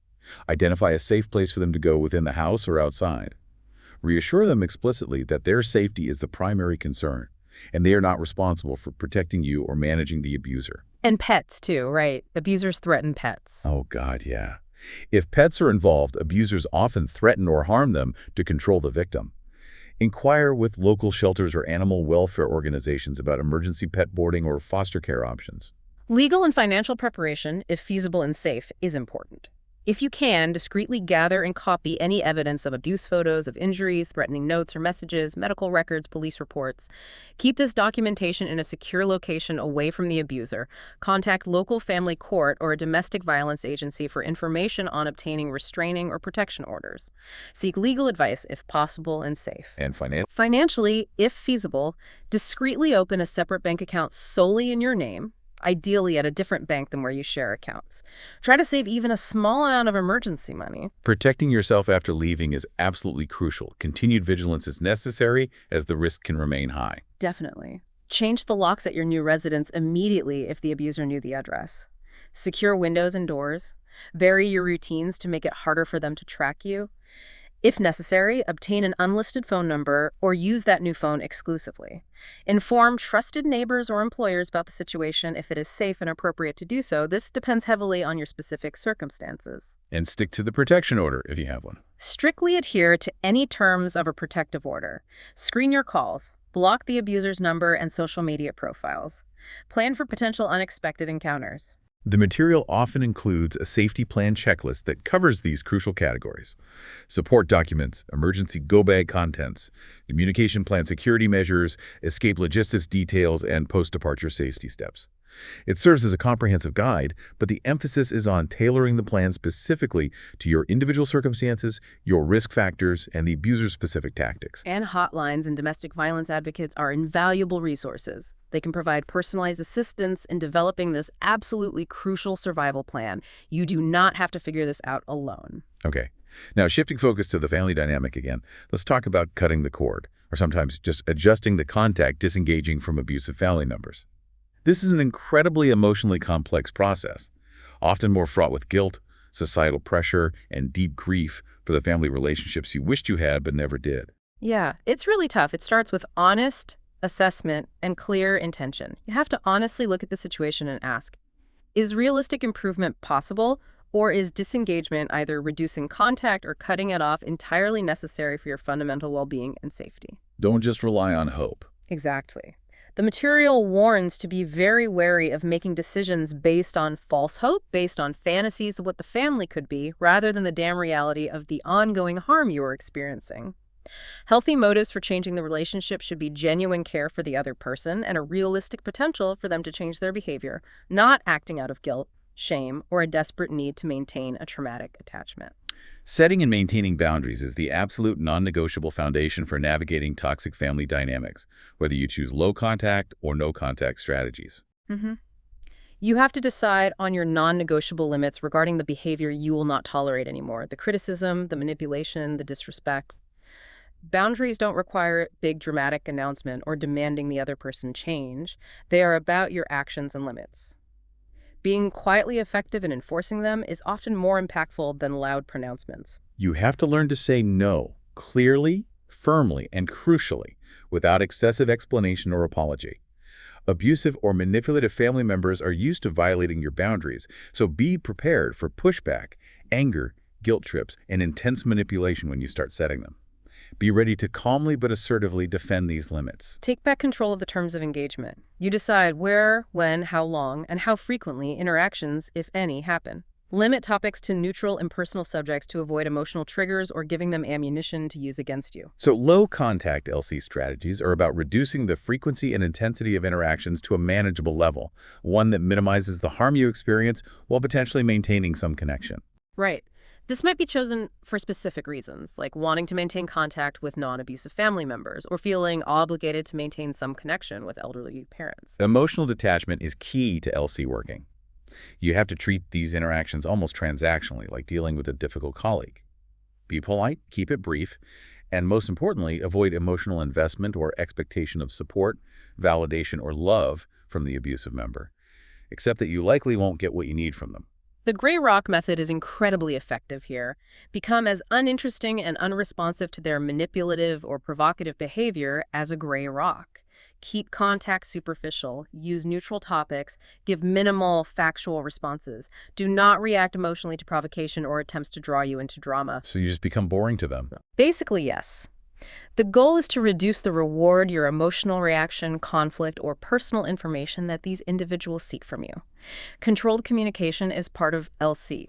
Identify a safe place for them to go within the house or outside. Reassure them explicitly that their safety is the primary concern, and they are not responsible for protecting you or managing the abuser. And pets, too, right? Abusers threaten pets. Oh, God, yeah. If pets are involved, abusers often threaten or harm them to control the victim. Inquire with local shelters or animal welfare organizations about emergency pet boarding or foster care options. Legal and financial preparation, if feasible and safe, is important. If you can, discreetly gather and copy any evidence of abuse photos, of injuries, threatening notes or messages, medical records, police reports. Keep this documentation in a secure location away from the abuser. Contact local family court or a domestic violence agency for information on obtaining restraining or protection orders. Seek legal advice if possible and safe. And Financially, if feasible, discreetly open a separate bank account solely in your name, ideally at a different bank than where you share accounts. Try to save even a small amount of emergency money. protecting yourself after leaving is absolutely crucial. Continued vigilance is necessary as the risk can remain high. Definitely. Change the locks at your new residence immediately if the abuser knew the address. Secure windows and doors. Vary your routines to make it harder for them to track you. If necessary, obtain an unlisted phone number or use that new phone exclusively. Inform trusted neighbors or employers about the situation if it is safe and appropriate to do so. This depends heavily on your specific circumstances. And stick to the protection order if you have one. Strictly adhere to any terms of a protective order. Screen your calls. Block the abuser's number and social media profiles. Plan for potential unexpected encounters. The material often includes a safety plan checklist that covers these crucial categories: support documents, emergency go-bag contents, communication plan security measures, escape logistics details, and post-departure safety steps. It serves as a comprehensive guide, but the emphasis is on tailoring the plan specifically to your individual circumstances, your risk factors, and the abuser's specific tactics. And hotlines and domestic violence advocates are invaluable resources. They can provide personalized assistance in developing this absolutely crucial survival plan. You do not have to figure this out alone. Okay. Now, shifting focus to the family dynamic again, let's talk about cutting the cord, or sometimes just adjusting the contact, disengaging from abusive family members. This is an incredibly emotionally complex process, often more fraught with guilt, societal pressure, and deep grief for the family relationships you wished you had but never did. Yeah, it's really tough. It starts with honest assessment and clear intention. You have to honestly look at the situation and ask, is realistic improvement possible, or is disengagement, either reducing contact or cutting it off, entirely necessary for your fundamental well-being and safety? Don't just rely on hope. Exactly. The material warns to be very wary of making decisions based on false hope, based on fantasies of what the family could be, rather than the damn reality of the ongoing harm you are experiencing. Healthy motives for changing the relationship should be genuine care for the other person and a realistic potential for them to change their behavior, not acting out of guilt, shame, or a desperate need to maintain a traumatic attachment. Setting and maintaining boundaries is the absolute non-negotiable foundation for navigating toxic family dynamics, whether you choose low-contact or no-contact strategies. You have to decide on your non-negotiable limits regarding the behavior you will not tolerate anymore, the criticism, the manipulation, the disrespect. Boundaries don't require big dramatic announcement or demanding the other person change. They are about your actions and limits. Being quietly effective in enforcing them is often more impactful than loud pronouncements. You have to learn to say no, clearly, firmly, and crucially, without excessive explanation or apology. Abusive or manipulative family members are used to violating your boundaries, so be prepared for pushback, anger, guilt trips, and intense manipulation when you start setting them. Be ready to calmly but assertively defend these limits. Take back control of the terms of engagement. You decide where, when, how long, and how frequently interactions, if any, happen. Limit topics to neutral and personal subjects to avoid emotional triggers or giving them ammunition to use against you. So low-contact LC strategies are about reducing the frequency and intensity of interactions to a manageable level, one that minimizes the harm you experience while potentially maintaining some connection. Right. This might be chosen for specific reasons, like wanting to maintain contact with non-abusive family members or feeling obligated to maintain some connection with elderly parents. Emotional detachment is key to LC working. You have to treat these interactions almost transactionally, like dealing with a difficult colleague. Be polite, keep it brief, and most importantly, avoid emotional investment or expectation of support, validation, or love from the abusive member, except that you likely won't get what you need from them. The gray rock method is incredibly effective here. Become as uninteresting and unresponsive to their manipulative or provocative behavior as a gray rock. Keep contact superficial, use neutral topics, give minimal factual responses. Do not react emotionally to provocation or attempts to draw you into drama. So you just become boring to them. Basically, yes. The goal is to reduce the reward, your emotional reaction, conflict, or personal information that these individuals seek from you. Controlled communication is part of LC.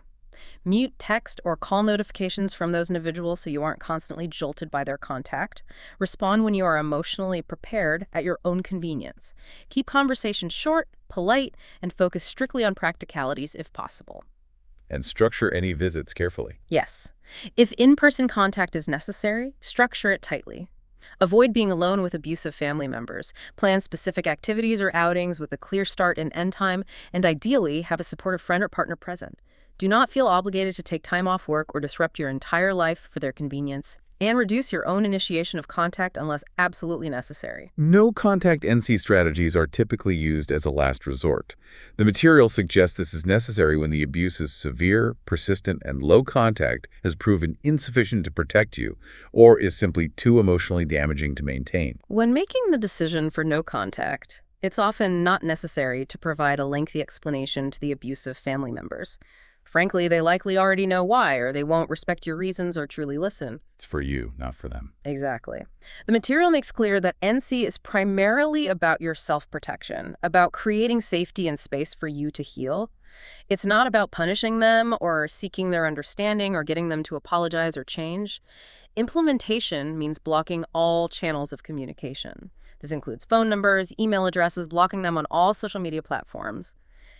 Mute text or call notifications from those individuals so you aren't constantly jolted by their contact. Respond when you are emotionally prepared at your own convenience. Keep conversations short, polite, and focus strictly on practicalities if possible. And structure any visits carefully. Yes. If in-person contact is necessary, structure it tightly. Avoid being alone with abusive family members. Plan specific activities or outings with a clear start and end time, and ideally have a supportive friend or partner present. Do not feel obligated to take time off work or disrupt your entire life for their convenience, and reduce your own initiation of contact unless absolutely necessary. No contact NC strategies are typically used as a last resort. The material suggests this is necessary when the abuse is severe, persistent, and low contact has proven insufficient to protect you or is simply too emotionally damaging to maintain. When making the decision for no contact, it's often not necessary to provide a lengthy explanation to the abusive family members. Frankly, they likely already know why, or they won't respect your reasons or truly listen. It's for you, not for them. Exactly. The material makes clear that NC is primarily about your self-protection, about creating safety and space for you to heal. It's not about punishing them or seeking their understanding or getting them to apologize or change. Implementation means blocking all channels of communication. This includes phone numbers, email addresses, blocking them on all social media platforms.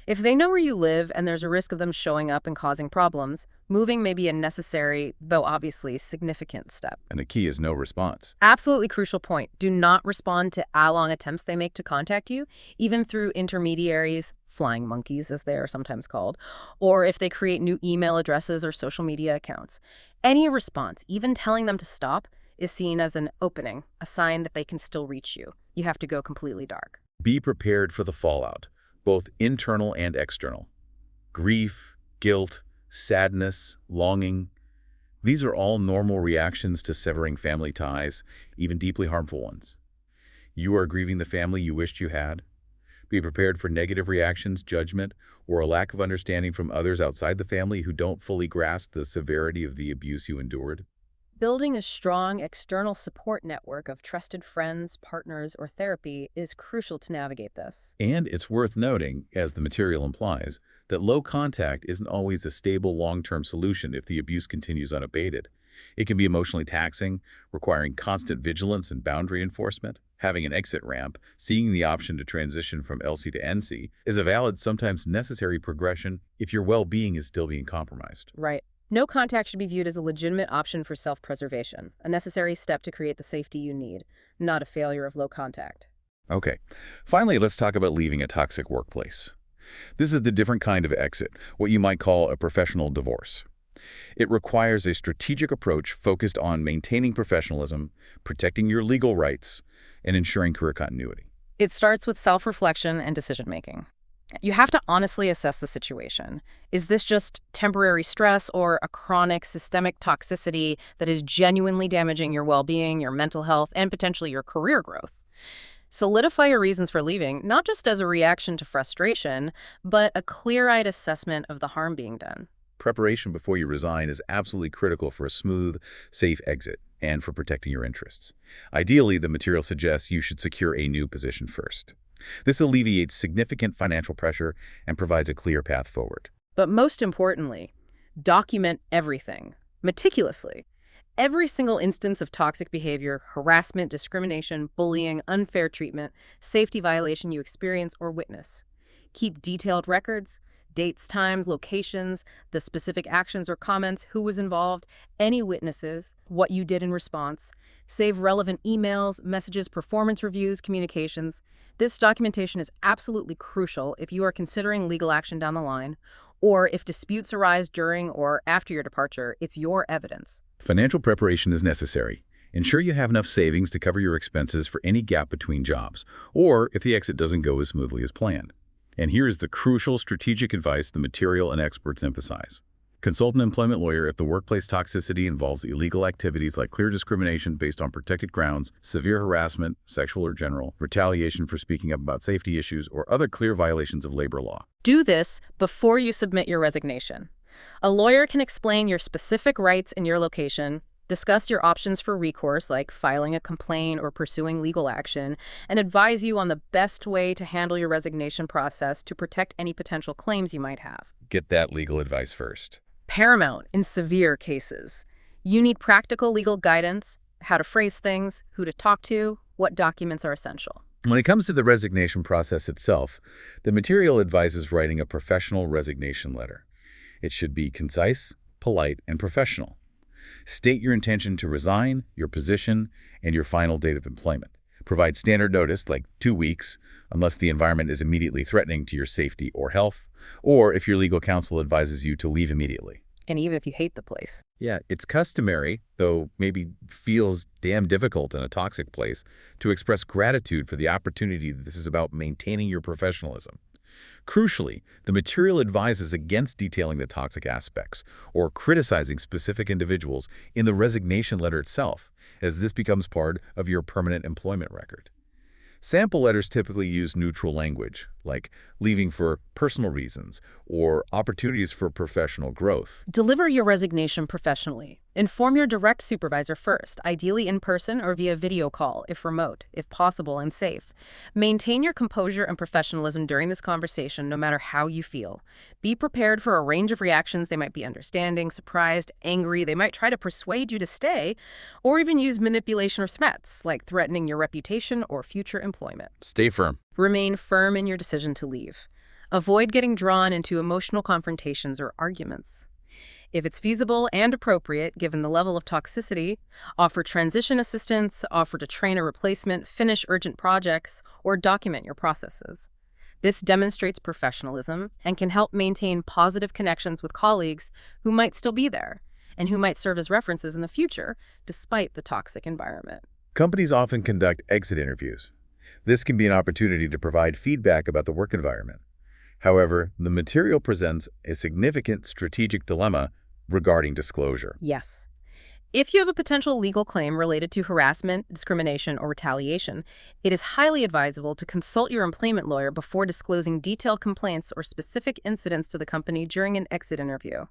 If they know where you live and there's a risk of them showing up and causing problems, moving may be a necessary, though obviously significant step. And the key is no response. Absolutely crucial point. Do not respond to hour-long attempts they make to contact you, even through intermediaries, flying monkeys as they are sometimes called, or if they create new email addresses or social media accounts. Any response, even telling them to stop, is seen as an opening, a sign that they can still reach you. You have to go completely dark. Be prepared for the fallout, both internal and external. Grief, guilt, sadness, longing. These are all normal reactions to severing family ties, even deeply harmful ones. You are grieving the family you wished you had. Be prepared for negative reactions, judgment, or a lack of understanding from others outside the family who don't fully grasp the severity of the abuse you endured. Building a strong external support network of trusted friends, partners, or therapy is crucial to navigate this. And it's worth noting, as the material implies, that low contact isn't always a stable long-term solution if the abuse continues unabated. It can be emotionally taxing, requiring constant vigilance and boundary enforcement. Having an exit ramp, seeing the option to transition from LC to NC, is a valid, sometimes necessary progression if your well-being is still being compromised. Right. No contact should be viewed as a legitimate option for self-preservation, a necessary step to create the safety you need, not a failure of low contact. Okay. Finally, let's talk about leaving a toxic workplace. This is the different kind of exit, what you might call a professional divorce. It requires a strategic approach focused on maintaining professionalism, protecting your legal rights, and ensuring career continuity. It starts with self-reflection and decision-making. You have to honestly assess the situation. Is this just temporary stress or a chronic systemic toxicity that is genuinely damaging your well-being, your mental health, and potentially your career growth? Solidify your reasons for leaving, not just as a reaction to frustration, but a clear-eyed assessment of the harm being done. Preparation before you resign is absolutely critical for a smooth, safe exit and for protecting your interests. Ideally, the material suggests you should secure a new position first. This alleviates significant financial pressure and provides a clear path forward. But most importantly, document everything, meticulously. Every single instance of toxic behavior, harassment, discrimination, bullying, unfair treatment, safety violation you experience or witness. Keep detailed records, dates, times, locations, the specific actions or comments, who was involved, any witnesses, what you did in response. Save relevant emails, messages, performance reviews, communications. This documentation is absolutely crucial if you are considering legal action down the line, or if disputes arise during or after your departure, it's your evidence. Financial preparation is necessary. Ensure you have enough savings to cover your expenses for any gap between jobs, or if the exit doesn't go as smoothly as planned. And here is the crucial strategic advice the material and experts emphasize. Consult an employment lawyer if the workplace toxicity involves illegal activities like clear discrimination based on protected grounds, severe harassment, sexual or general, retaliation for speaking up about safety issues, or other clear violations of labor law. Do this before you submit your resignation. A lawyer can explain your specific rights in your location, discuss your options for recourse, like filing a complaint or pursuing legal action, and advise you on the best way to handle your resignation process to protect any potential claims you might have. Get that legal advice first. Paramount in severe cases. You need practical legal guidance, how to phrase things, who to talk to, what documents are essential. When it comes to the resignation process itself, the material advises writing a professional resignation letter. It should be concise, polite, and professional. State your intention to resign, your position, and your final date of employment. Provide standard notice, like 2 weeks, unless the environment is immediately threatening to your safety or health, or if your legal counsel advises you to leave immediately. And even if you hate the place. Yeah, it's customary, though maybe feels damn difficult in a toxic place, to express gratitude for the opportunity that this is about maintaining your professionalism. Crucially, the material advises against detailing the toxic aspects or criticizing specific individuals in the resignation letter itself, as this becomes part of your permanent employment record. Sample letters typically use neutral language, like leaving for personal reasons or opportunities for professional growth. Deliver your resignation professionally. Inform your direct supervisor first, ideally in person or via video call, if remote, if possible and safe. Maintain your composure and professionalism during this conversation, no matter how you feel. Be prepared for a range of reactions. They might be understanding, surprised, angry. They might try to persuade you to stay, or even use manipulation or threats, like threatening your reputation or future employment. Stay firm. Remain firm in your decision to leave. Avoid getting drawn into emotional confrontations or arguments. If it's feasible and appropriate, given the level of toxicity, offer transition assistance, offer to train a replacement, finish urgent projects, or document your processes. This demonstrates professionalism and can help maintain positive connections with colleagues who might still be there and who might serve as references in the future, despite the toxic environment. Companies often conduct exit interviews. This can be an opportunity to provide feedback about the work environment. However, the material presents a significant strategic dilemma regarding disclosure. Yes. If you have a potential legal claim related to harassment, discrimination, or retaliation, it is highly advisable to consult your employment lawyer before disclosing detailed complaints or specific incidents to the company during an exit interview.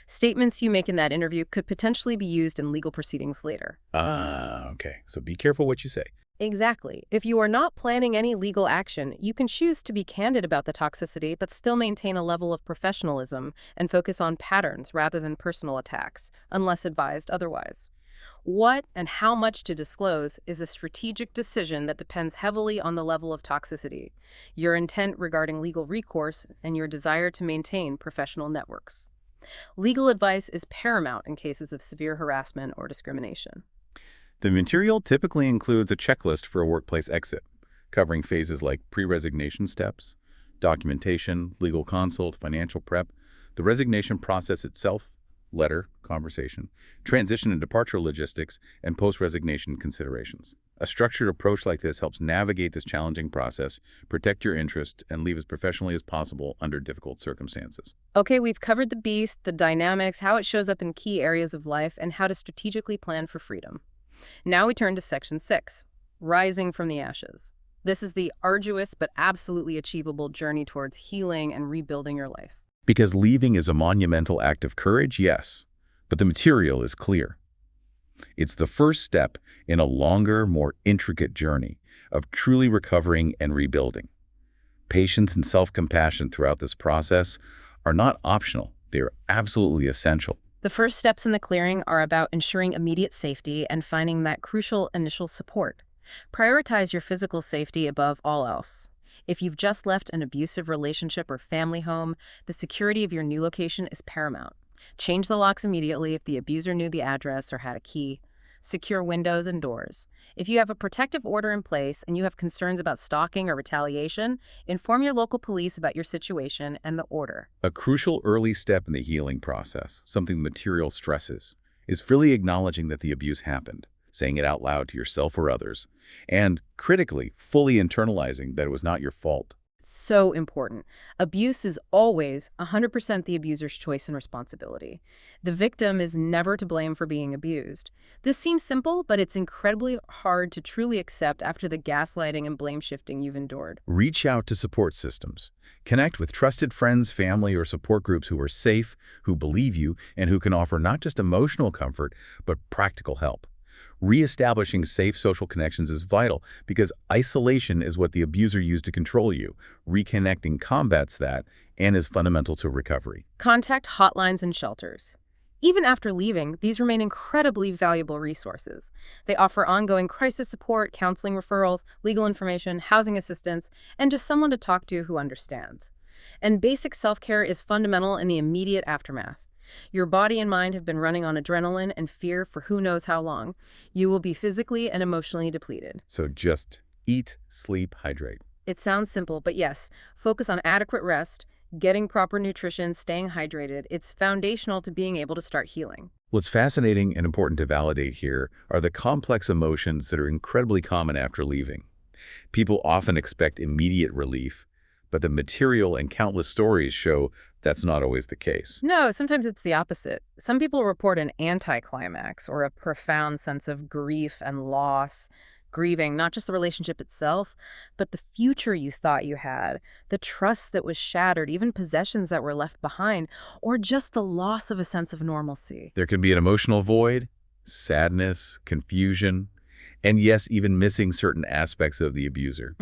Statements you make in that interview could potentially be used in legal proceedings later. Okay. So be careful what you say. Exactly. If you are not planning any legal action, you can choose to be candid about the toxicity but still maintain a level of professionalism and focus on patterns rather than personal attacks, unless advised otherwise. What and how much to disclose is a strategic decision that depends heavily on the level of toxicity, your intent regarding legal recourse, and your desire to maintain professional networks. Legal advice is paramount in cases of severe harassment or discrimination. The material typically includes a checklist for a workplace exit, covering phases like pre-resignation steps, documentation, legal consult, financial prep, the resignation process itself, letter, conversation, transition and departure logistics, and post-resignation considerations. A structured approach like this helps navigate this challenging process, protect your interests, and leave as professionally as possible under difficult circumstances. Okay, we've covered the beast, the dynamics, how it shows up in key areas of life, and how to strategically plan for freedom. Now we turn to Section 6, Rising from the Ashes. This is the arduous but absolutely achievable journey towards healing and rebuilding your life. Because leaving is a monumental act of courage, yes, but the material is clear. It's the first step in a longer, more intricate journey of truly recovering and rebuilding. Patience and self-compassion throughout this process are not optional. They are absolutely essential. The first steps in the clearing are about ensuring immediate safety and finding that crucial initial support. Prioritize your physical safety above all else. If you've just left an abusive relationship or family home, the security of your new location is paramount. Change the locks immediately if the abuser knew the address or had a key. Secure windows and doors. If you have a protective order in place and you have concerns about stalking or retaliation, inform your local police about your situation and the order. A crucial early step in the healing process, something the material stresses, is fully acknowledging that the abuse happened, saying it out loud to yourself or others, and, critically, fully internalizing that it was not your fault. So important. Abuse is always 100% the abuser's choice and responsibility. The victim is never to blame for being abused. This seems simple, but it's incredibly hard to truly accept after the gaslighting and blame shifting you've endured. Reach out to support systems. Connect with trusted friends, family, or support groups who are safe, who believe you, and who can offer not just emotional comfort, but practical help. Reestablishing safe social connections is vital because isolation is what the abuser used to control you. Reconnecting combats that and is fundamental to recovery. Contact hotlines and shelters. Even after leaving, these remain incredibly valuable resources. They offer ongoing crisis support, counseling referrals, legal information, housing assistance, and just someone to talk to who understands. And basic self-care is fundamental in the immediate aftermath. Your body and mind have been running on adrenaline and fear for who knows how long. You will be physically and emotionally depleted. So just eat, sleep, hydrate. It sounds simple, but yes, focus on adequate rest, getting proper nutrition, staying hydrated. It's foundational to being able to start healing. What's fascinating and important to validate here are the complex emotions that are incredibly common after leaving. People often expect immediate relief, but the material and countless stories show that's not always the case. No, sometimes it's the opposite. Some people report an anticlimax or a profound sense of grief and loss, grieving not just the relationship itself, but the future you thought you had, the trust that was shattered, even possessions that were left behind, or just the loss of a sense of normalcy. There can be an emotional void, sadness, confusion, and yes, even missing certain aspects of the abuser.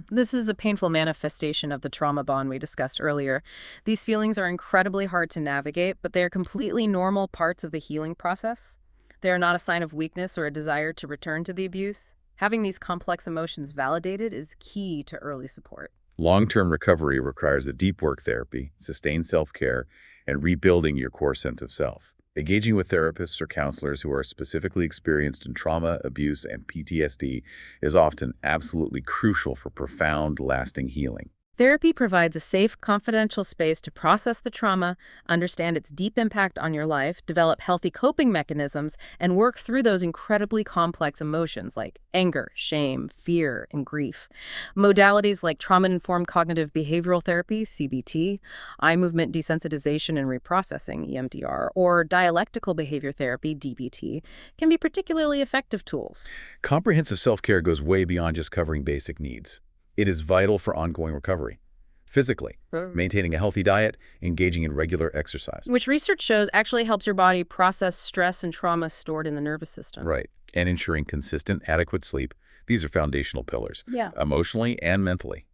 This is a painful manifestation of the trauma bond we discussed earlier. These feelings are incredibly hard to navigate, but they are completely normal parts of the healing process. They are not a sign of weakness or a desire to return to the abuse. Having these complex emotions validated is key to early support. Long-term recovery requires a deep work therapy, sustained self-care, and rebuilding your core sense of self. Engaging with therapists or counselors who are specifically experienced in trauma, abuse, and PTSD is often absolutely crucial for profound, lasting healing. Therapy provides a safe, confidential space to process the trauma, understand its deep impact on your life, develop healthy coping mechanisms, and work through those incredibly complex emotions like anger, shame, fear, and grief. Modalities like trauma-informed cognitive behavioral therapy, CBT, eye movement desensitization and reprocessing, EMDR, or dialectical behavior therapy, DBT, can be particularly effective tools. Comprehensive self-care goes way beyond just covering basic needs. It is vital for ongoing recovery. Physically, maintaining a healthy diet, engaging in regular exercise. Which research shows actually helps your body process stress and trauma stored in the nervous system. Right. And ensuring consistent, adequate sleep. These are foundational pillars, emotionally and mentally.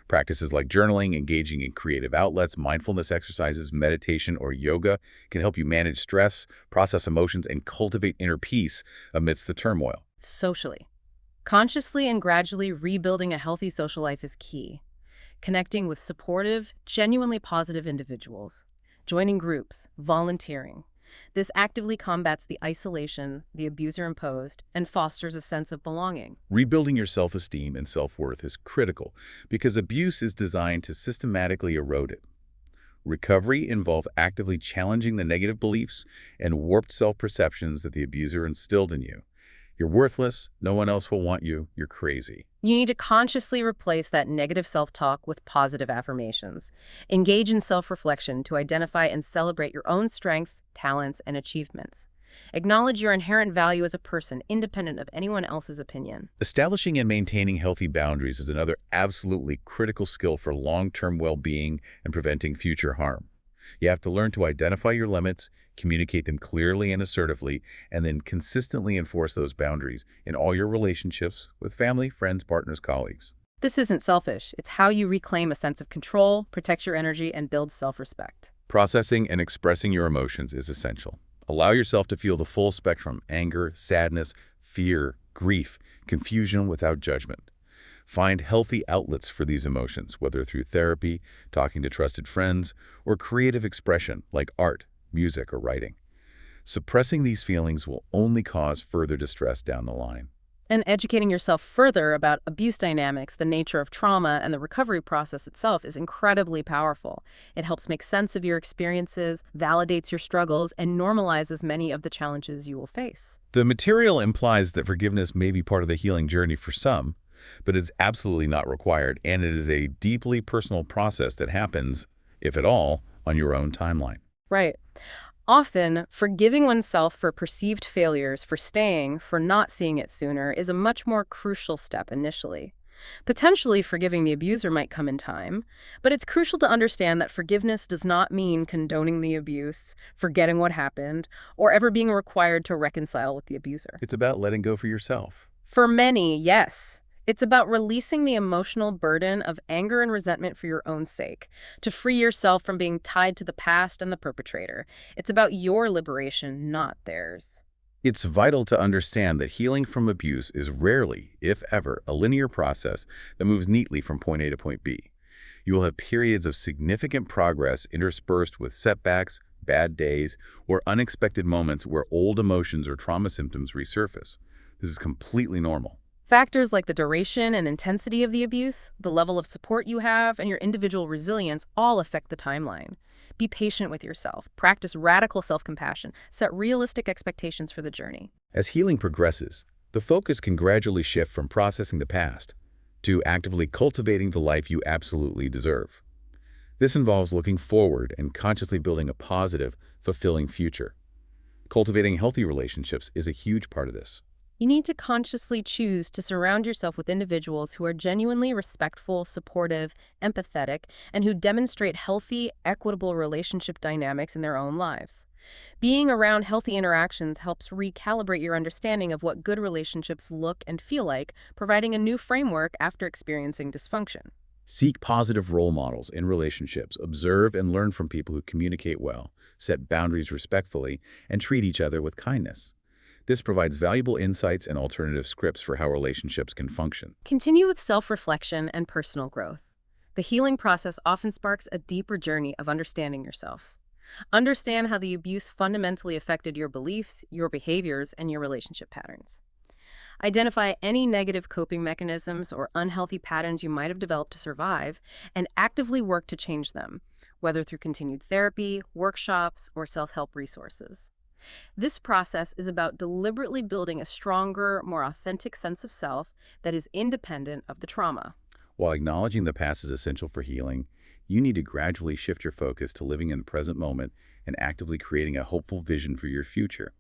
Practices like journaling, engaging in creative outlets, mindfulness exercises, meditation, or yoga can help you manage stress, process emotions, and cultivate inner peace amidst the turmoil. Socially. Consciously and gradually rebuilding a healthy social life is key. Connecting with supportive, genuinely positive individuals. Joining groups, volunteering. This actively combats the isolation the abuser imposed and fosters a sense of belonging. Rebuilding your self-esteem and self-worth is critical because abuse is designed to systematically erode it. Recovery involves actively challenging the negative beliefs and warped self-perceptions that the abuser instilled in you. You're worthless, no one else will want you, you're crazy. You need to consciously replace that negative self-talk with positive affirmations. Engage in self-reflection to identify and celebrate your own strengths, talents, and achievements. Acknowledge your inherent value as a person, independent of anyone else's opinion. Establishing and maintaining healthy boundaries is another absolutely critical skill for long-term well-being and preventing future harm. You have to learn to identify your limits, communicate them clearly and assertively, and then consistently enforce those boundaries in all your relationships with family, friends, partners, colleagues. This isn't selfish. It's how you reclaim a sense of control, protect your energy, and build self-respect. Processing and expressing your emotions is essential. Allow yourself to feel the full spectrum: anger, sadness, fear, grief, confusion without judgment. Find healthy outlets for these emotions, whether through therapy, talking to trusted friends, or creative expression like art, music, or writing. Suppressing these feelings will only cause further distress down the line. And educating yourself further about abuse dynamics, the nature of trauma, and the recovery process itself is incredibly powerful. It helps make sense of your experiences, validates your struggles, and normalizes many of the challenges you will face. The material implies that forgiveness may be part of the healing journey for some, but it's absolutely not required, and it is a deeply personal process that happens, if at all, on your own timeline. Right. Often, forgiving oneself for perceived failures, for staying, for not seeing it sooner, is a much more crucial step initially. Potentially, forgiving the abuser might come in time, but it's crucial to understand that forgiveness does not mean condoning the abuse, forgetting what happened, or ever being required to reconcile with the abuser. It's about letting go for yourself. For many, yes. It's about releasing the emotional burden of anger and resentment for your own sake, to free yourself from being tied to the past and the perpetrator. It's about your liberation, not theirs. It's vital to understand that healing from abuse is rarely, if ever, a linear process that moves neatly from point A to point B. You will have periods of significant progress interspersed with setbacks, bad days, or unexpected moments where old emotions or trauma symptoms resurface. This is completely normal. Factors like the duration and intensity of the abuse, the level of support you have, and your individual resilience all affect the timeline. Be patient with yourself. Practice radical self-compassion. Set realistic expectations for the journey. As healing progresses, the focus can gradually shift from processing the past to actively cultivating the life you absolutely deserve. This involves looking forward and consciously building a positive, fulfilling future. Cultivating healthy relationships is a huge part of this. You need to consciously choose to surround yourself with individuals who are genuinely respectful, supportive, empathetic, and who demonstrate healthy, equitable relationship dynamics in their own lives. Being around healthy interactions helps recalibrate your understanding of what good relationships look and feel like, providing a new framework after experiencing dysfunction. Seek positive role models in relationships. Observe and learn from people who communicate well, set boundaries respectfully, and treat each other with kindness. This provides valuable insights and alternative scripts for how relationships can function. Continue with self-reflection and personal growth. The healing process often sparks a deeper journey of understanding yourself. Understand how the abuse fundamentally affected your beliefs, your behaviors, and your relationship patterns. Identify any negative coping mechanisms or unhealthy patterns you might have developed to survive, and actively work to change them, whether through continued therapy, workshops, or self-help resources. This process is about deliberately building a stronger, more authentic sense of self that is independent of the trauma. While acknowledging the past is essential for healing, you need to gradually shift your focus to living in the present moment and actively creating a hopeful vision for your future.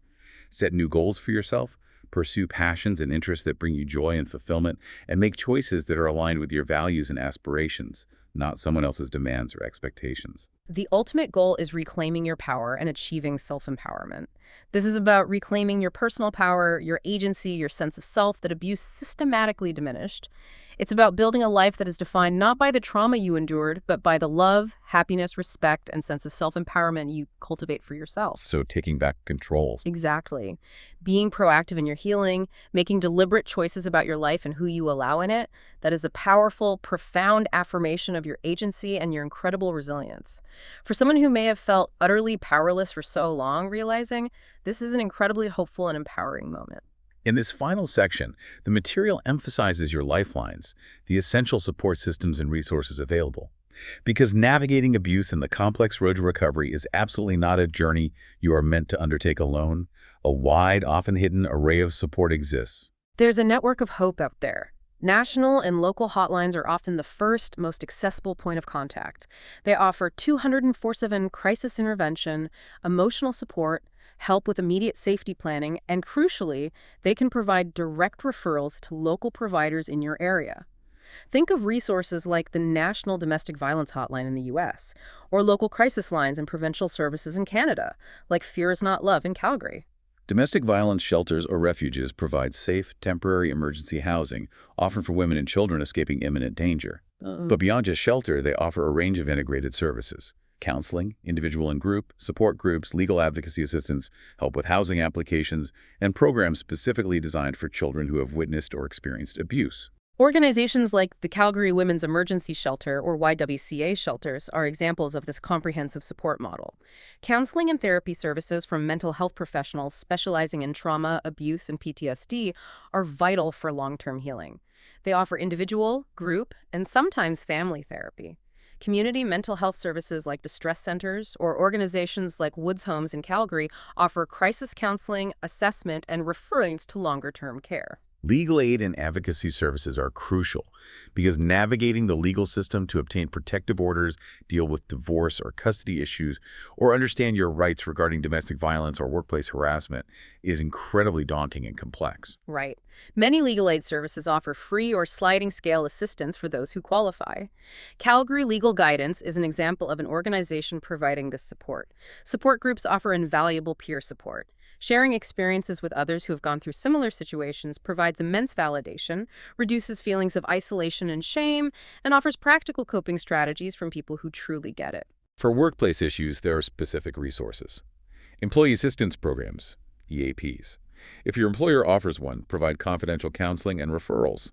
Set new goals for yourself, pursue passions and interests that bring you joy and fulfillment, and make choices that are aligned with your values and aspirations, not someone else's demands or expectations. The ultimate goal is reclaiming your power and achieving self-empowerment. This is about reclaiming your personal power, your agency, your sense of self that abuse systematically diminished. It's about building a life that is defined not by the trauma you endured, but by the love, happiness, respect, and sense of self-empowerment you cultivate for yourself. So taking back control. Exactly. Being proactive in your healing, making deliberate choices about your life and who you allow in it, that is a powerful, profound affirmation of your agency and your incredible resilience. For someone who may have felt utterly powerless for so long, realizing this is an incredibly hopeful and empowering moment. In this final section, the material emphasizes your lifelines, the essential support systems and resources available. Because navigating abuse and the complex road to recovery is absolutely not a journey you are meant to undertake alone, a wide, often hidden array of support exists. There's a network of hope out there. National and local hotlines are often the first, most accessible point of contact. They offer 24/7 crisis intervention, emotional support, help with immediate safety planning, and crucially, they can provide direct referrals to local providers in your area. Think of resources like the National Domestic Violence Hotline in the U.S., or local crisis lines and provincial services in Canada, like Fear is Not Love in Calgary. Domestic violence shelters or refuges provide safe, temporary emergency housing, often for women and children escaping imminent danger. But beyond just shelter, they offer a range of integrated services. Counseling, individual and group, support groups, legal advocacy assistance, help with housing applications, and programs specifically designed for children who have witnessed or experienced abuse. Organizations like the Calgary Women's Emergency Shelter, or YWCA shelters, are examples of this comprehensive support model. Counseling and therapy services from mental health professionals specializing in trauma, abuse, and PTSD are vital for long-term healing. They offer individual, group, and sometimes family therapy. Community mental health services like distress centers or organizations like Woods Homes in Calgary offer crisis counseling, assessment, and referrals to longer-term care. Legal aid and advocacy services are crucial because navigating the legal system to obtain protective orders, deal with divorce or custody issues, or understand your rights regarding domestic violence or workplace harassment is incredibly daunting and complex. Right. Many legal aid services offer free or sliding scale assistance for those who qualify. Calgary Legal Guidance is an example of an organization providing this support. Support groups offer invaluable peer support. Sharing experiences with others who have gone through similar situations provides immense validation, reduces feelings of isolation and shame, and offers practical coping strategies from people who truly get it. For workplace issues, there are specific resources. Employee assistance programs, EAPs. If your employer offers one, provide confidential counseling and referrals.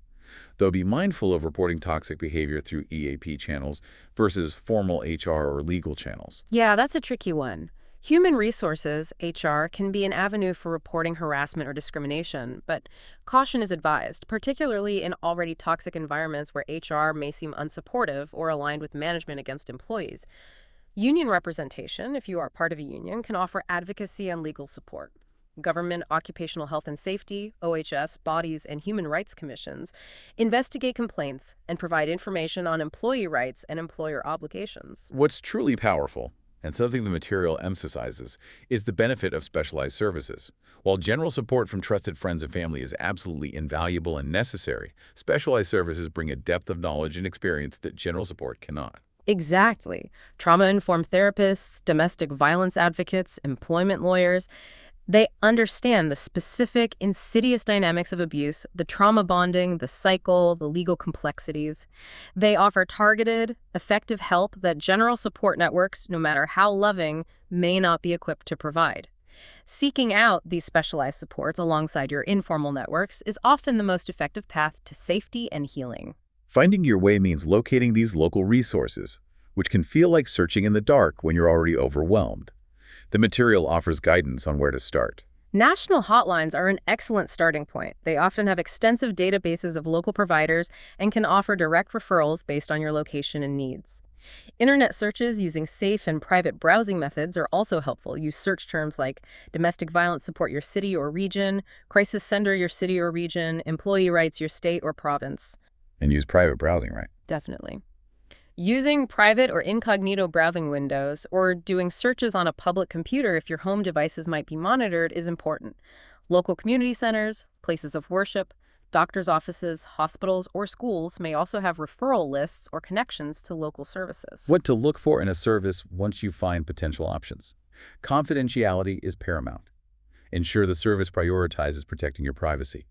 Though be mindful of reporting toxic behavior through EAP channels versus formal HR or legal channels. Yeah, that's a tricky one. Human resources, HR, can be an avenue for reporting harassment or discrimination, but caution is advised, particularly in already toxic environments where HR may seem unsupportive or aligned with management against employees. Union representation, if you are part of a union, can offer advocacy and legal support. Government Occupational Health and Safety, OHS, bodies, and human rights commissions investigate complaints and provide information on employee rights and employer obligations. What's truly powerful, and something the material emphasizes, is the benefit of specialized services. While general support from trusted friends and family is absolutely invaluable and necessary, specialized services bring a depth of knowledge and experience that general support cannot. Exactly. Trauma-informed therapists, domestic violence advocates, employment lawyers, they understand the specific, insidious dynamics of abuse, the trauma bonding, the cycle, the legal complexities. They offer targeted, effective help that general support networks, no matter how loving, may not be equipped to provide. Seeking out these specialized supports alongside your informal networks is often the most effective path to safety and healing. Finding your way means locating these local resources, which can feel like searching in the dark when you're already overwhelmed. The material offers guidance on where to start. National hotlines are an excellent starting point. They often have extensive databases of local providers and can offer direct referrals based on your location and needs. Internet searches using safe and private browsing methods are also helpful. Use search terms like domestic violence support your city or region, crisis center your city or region, employee rights your state or province. And use private browsing, right? Definitely. Using private or incognito browsing windows or doing searches on a public computer if your home devices might be monitored is important. Local community centers, places of worship, doctors' offices, hospitals, or schools may also have referral lists or connections to local services. What to look for in a service once you find potential options. Confidentiality is paramount. Ensure the service prioritizes protecting your privacy.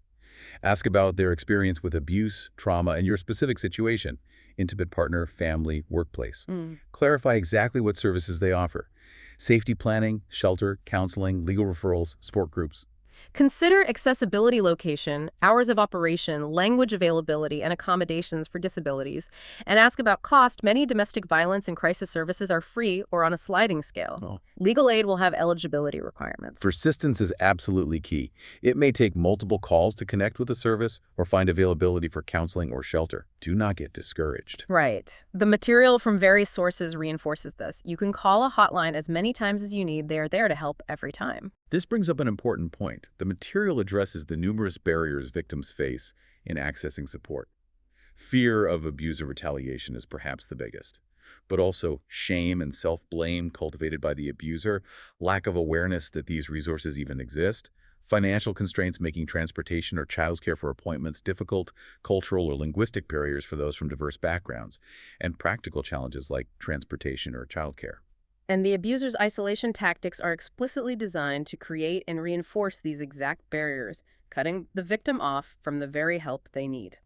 Ask about their experience with abuse, trauma, and your specific situation, intimate partner, family, workplace. Clarify exactly what services they offer. Safety planning, shelter, counseling, legal referrals, support groups. Consider accessibility location, hours of operation, language availability, and accommodations for disabilities. And ask about cost. Many domestic violence and crisis services are free or on a sliding scale. Oh. Legal aid will have eligibility requirements. Persistence is absolutely key. It may take multiple calls to connect with a service or find availability for counseling or shelter. Do not get discouraged. Right. The material from various sources reinforces this. You can call a hotline as many times as you need. They are there to help every time. This brings up an important point. The material addresses the numerous barriers victims face in accessing support. Fear of abuse or retaliation is perhaps the biggest, but also shame and self-blame cultivated by the abuser, lack of awareness that these resources even exist, financial constraints making transportation or childcare for appointments difficult, cultural or linguistic barriers for those from diverse backgrounds, and practical challenges like transportation or childcare. And the abuser's isolation tactics are explicitly designed to create and reinforce these exact barriers, cutting the victim off from the very help they need.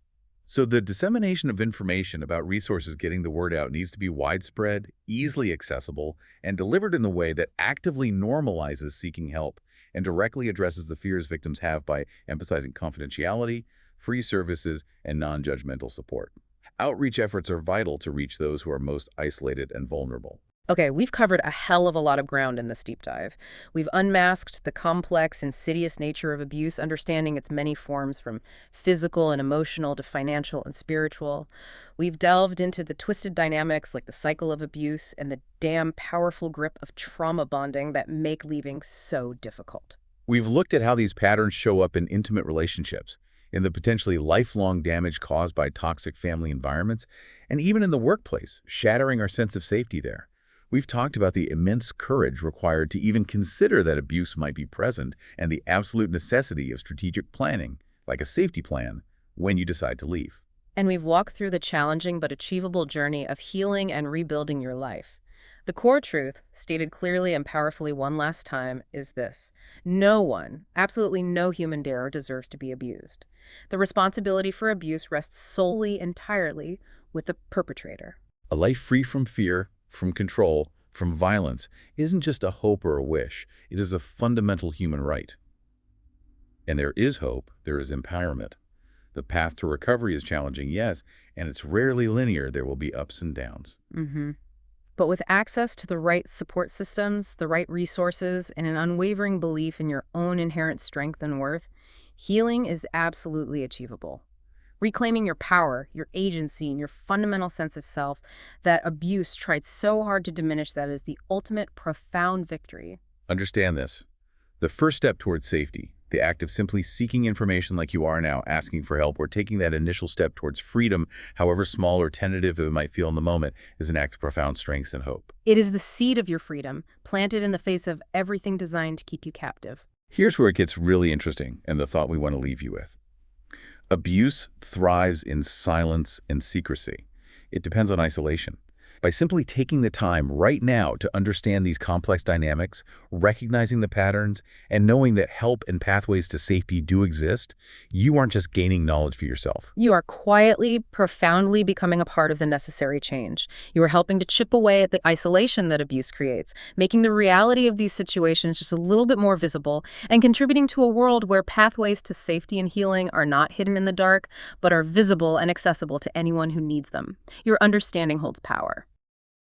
So the dissemination of information about resources getting the word out needs to be widespread, easily accessible, and delivered in a way that actively normalizes seeking help and directly addresses the fears victims have by emphasizing confidentiality, free services, and non-judgmental support. Outreach efforts are vital to reach those who are most isolated and vulnerable. Okay, we've covered a hell of a lot of ground in this deep dive. We've unmasked the complex, insidious nature of abuse, understanding its many forms from physical and emotional to financial and spiritual. We've delved into the twisted dynamics like the cycle of abuse and the damn powerful grip of trauma bonding that make leaving so difficult. We've looked at how these patterns show up in intimate relationships, in the potentially lifelong damage caused by toxic family environments, and even in the workplace, shattering our sense of safety there. We've talked about the immense courage required to even consider that abuse might be present and the absolute necessity of strategic planning, like a safety plan, when you decide to leave. And we've walked through the challenging but achievable journey of healing and rebuilding your life. The core truth, stated clearly and powerfully one last time, is this. No one, absolutely no human being, deserves to be abused. The responsibility for abuse rests solely, entirely, with the perpetrator. A life free from fear, from control, from violence isn't just a hope or a wish. It is a fundamental human right. And there is hope, there is empowerment. The path to recovery is challenging, yes, and it's rarely linear. There will be ups and downs. Mm-hmm. But with access to the right support systems, the right resources, and an unwavering belief in your own inherent strength and worth, healing is absolutely achievable. Reclaiming your power, your agency, and your fundamental sense of self that abuse tried so hard to diminish, that is the ultimate profound victory. Understand this. The first step towards safety, the act of simply seeking information like you are now, asking for help, or taking that initial step towards freedom, however small or tentative it might feel in the moment, is an act of profound strength and hope. It is the seed of your freedom, planted in the face of everything designed to keep you captive. Here's where it gets really interesting, and the thought we want to leave you with. Abuse thrives in silence and secrecy. It depends on isolation. By simply taking the time right now to understand these complex dynamics, recognizing the patterns, and knowing that help and pathways to safety do exist, you aren't just gaining knowledge for yourself. You are quietly, profoundly becoming a part of the necessary change. You are helping to chip away at the isolation that abuse creates, making the reality of these situations just a little bit more visible, and contributing to a world where pathways to safety and healing are not hidden in the dark, but are visible and accessible to anyone who needs them. Your understanding holds power.